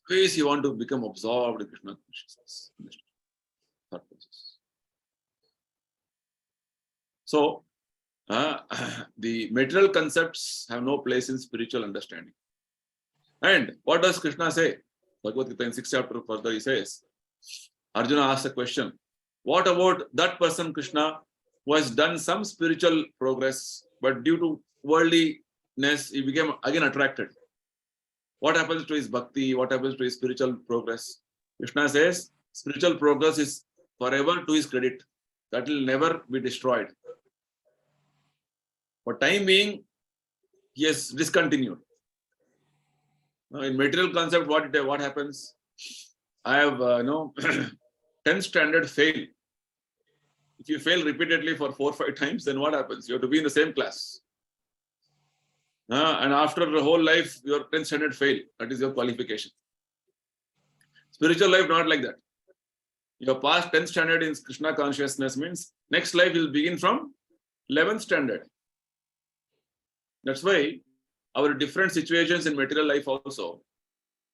Always you want to become absorbed in Krishna consciousness, thought process. So, the material concepts have no place in spiritual understanding. And what does Krishna say? Bhagavad Gita in 6th chapter further he says, Arjuna asks a question. What about that person, Krishna, who has done some spiritual progress, but due to worldliness, he became again attracted? What happens to his bhakti? What happens to his spiritual progress? Krishna says, spiritual progress is forever to his credit. That will never be destroyed. For time being, he has discontinued. Now, in material concept, what happens? I have 10th standard fail. If you fail repeatedly for 4 or 5 times, then what happens? You have to be in the same class. And after the whole life, your 10th standard fail. That is your qualification. Spiritual life, not like that. Your past 10th standard in Krishna consciousness means next life will begin from 11th standard. That's why our different situations in material life also,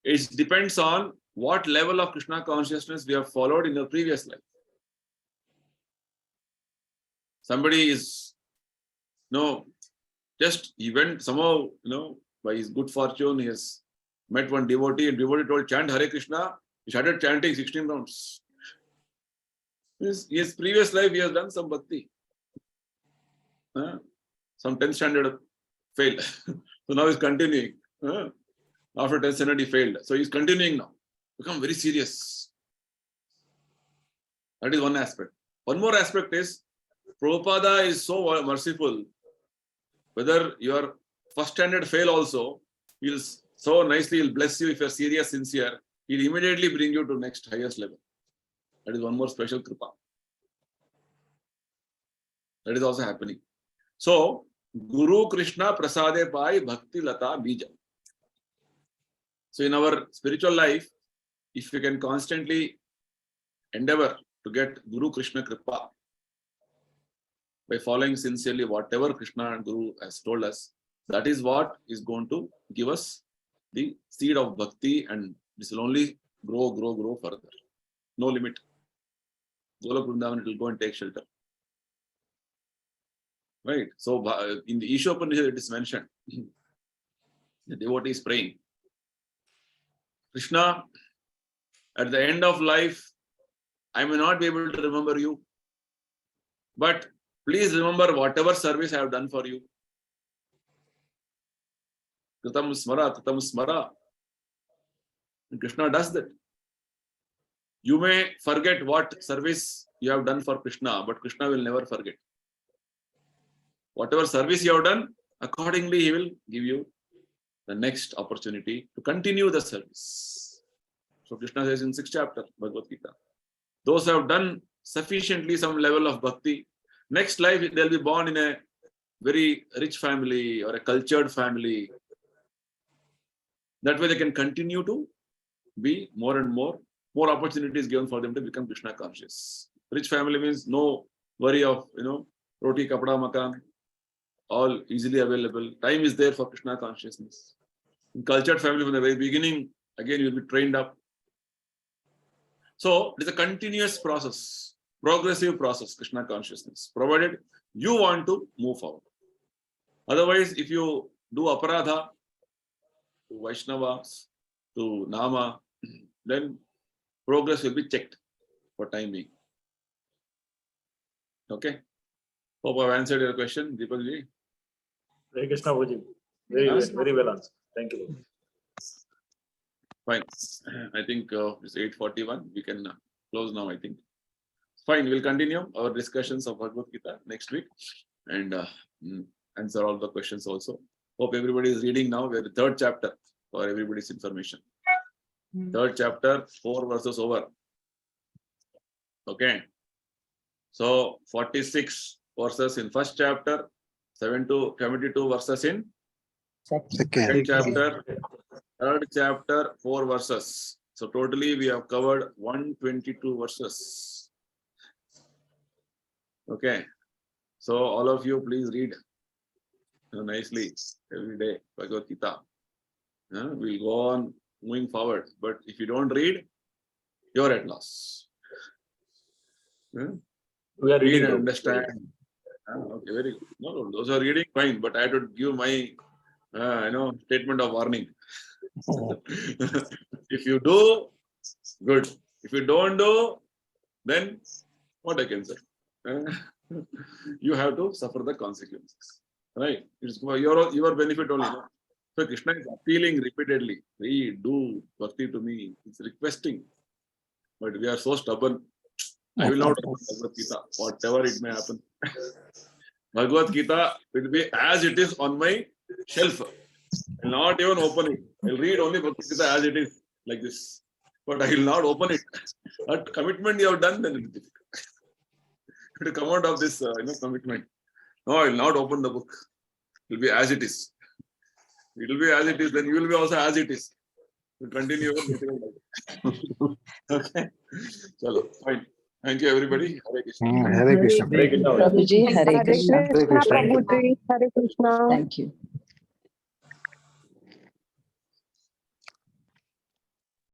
it depends on what level of Krishna consciousness we have followed in the previous life. Somebody is, just he went somehow, by his good fortune, he has met one devotee, and devotee told, chant Hare Krishna. He started chanting 16 rounds. His previous life, he has done some bhakti. Some 10th standard failed. So now he's continuing. After 10th standard, he failed. So he's continuing now. Become very serious. That is one aspect. One more aspect is, Prabhupada is so merciful. Whether your first standard fail also, he'll so nicely he'll bless you if you're serious, sincere. He'll immediately bring you to next highest level. That is one more special kripa. That is also happening. So, Guru Krishna Prasade Pai Bhakti Lata Bija. So in our spiritual life, if you can constantly endeavor to get Guru Krishna Kripa by following sincerely whatever Krishna and Guru has told us, that is what is going to give us the seed of bhakti, and this will only grow further. No limit. Golok Vrindavan, it will go and take shelter. Right? So in the Ishopanishad it is mentioned, the devotee is praying, Krishna, at the end of life, I may not be able to remember you, but please remember whatever service I have done for you. Kritam smara. And Krishna does that. You may forget what service you have done for Krishna, but Krishna will never forget. Whatever service you have done, accordingly he will give you the next opportunity to continue the service. So Krishna says in 6th chapter, Bhagavad Gita, those who have done sufficiently some level of bhakti, next life they'll be born in a very rich family or a cultured family. That way they can continue to be more and more opportunities given for them to become Krishna conscious. Rich family means no worry of, roti, kapda, makan, all easily available. Time is there for Krishna consciousness. In cultured family, from the very beginning, again, you'll be trained up. So it is a continuous process, progressive process, Krishna consciousness, provided you want to move forward. Otherwise, if you do aparadha to Vaishnavas, to Nama, then progress will be checked for time being. Okay? Hope I've answered your question, Deepak ji. Hare Krishna Bhuji. Very well answered. Thank you. Fine. I think it's 8:41. We can close now, I think. Fine. We'll continue our discussions of Bhagavad Gita next week and answer all the questions also. Hope everybody is reading now. We're the 3rd chapter for everybody's information. 3rd chapter, 4 verses over. Okay. So 46 verses in 1st chapter, 7 to 72 verses in 2nd chapter, 3rd chapter, 4 verses. So totally we have covered 122 verses. Okay. So all of you please read nicely every day Bhagavad Gita. We'll go on moving forward. But if you don't read, you're at loss. We are reading and understand. Okay, very good. No, those are reading fine, but I had to give my statement of warning. If you do, good. If you don't do, then what I can say? You have to suffer the consequences. Right? It's for your benefit only. No? So Krishna is appealing repeatedly. Please do bhakti to me. It's requesting. But we are so stubborn. I will not open Bhagavad Gita, whatever it may happen. Bhagavad Gita will be as it is on my shelf. I will not even open it. I will read only Bhagavad Gita as it is, like this. But I will not open it. That commitment you have done, then it is difficult. To come out of this commitment. No, I will not open the book. It will be as it is. It will be as it is, then you will be also as it is. You continue. Okay. Chalo, fine. Thank you, everybody. Hare Krishna. Hare Krishna. Hare Krishna. Prabhuji, Hare Krishna. Hare Krishna. Thank you.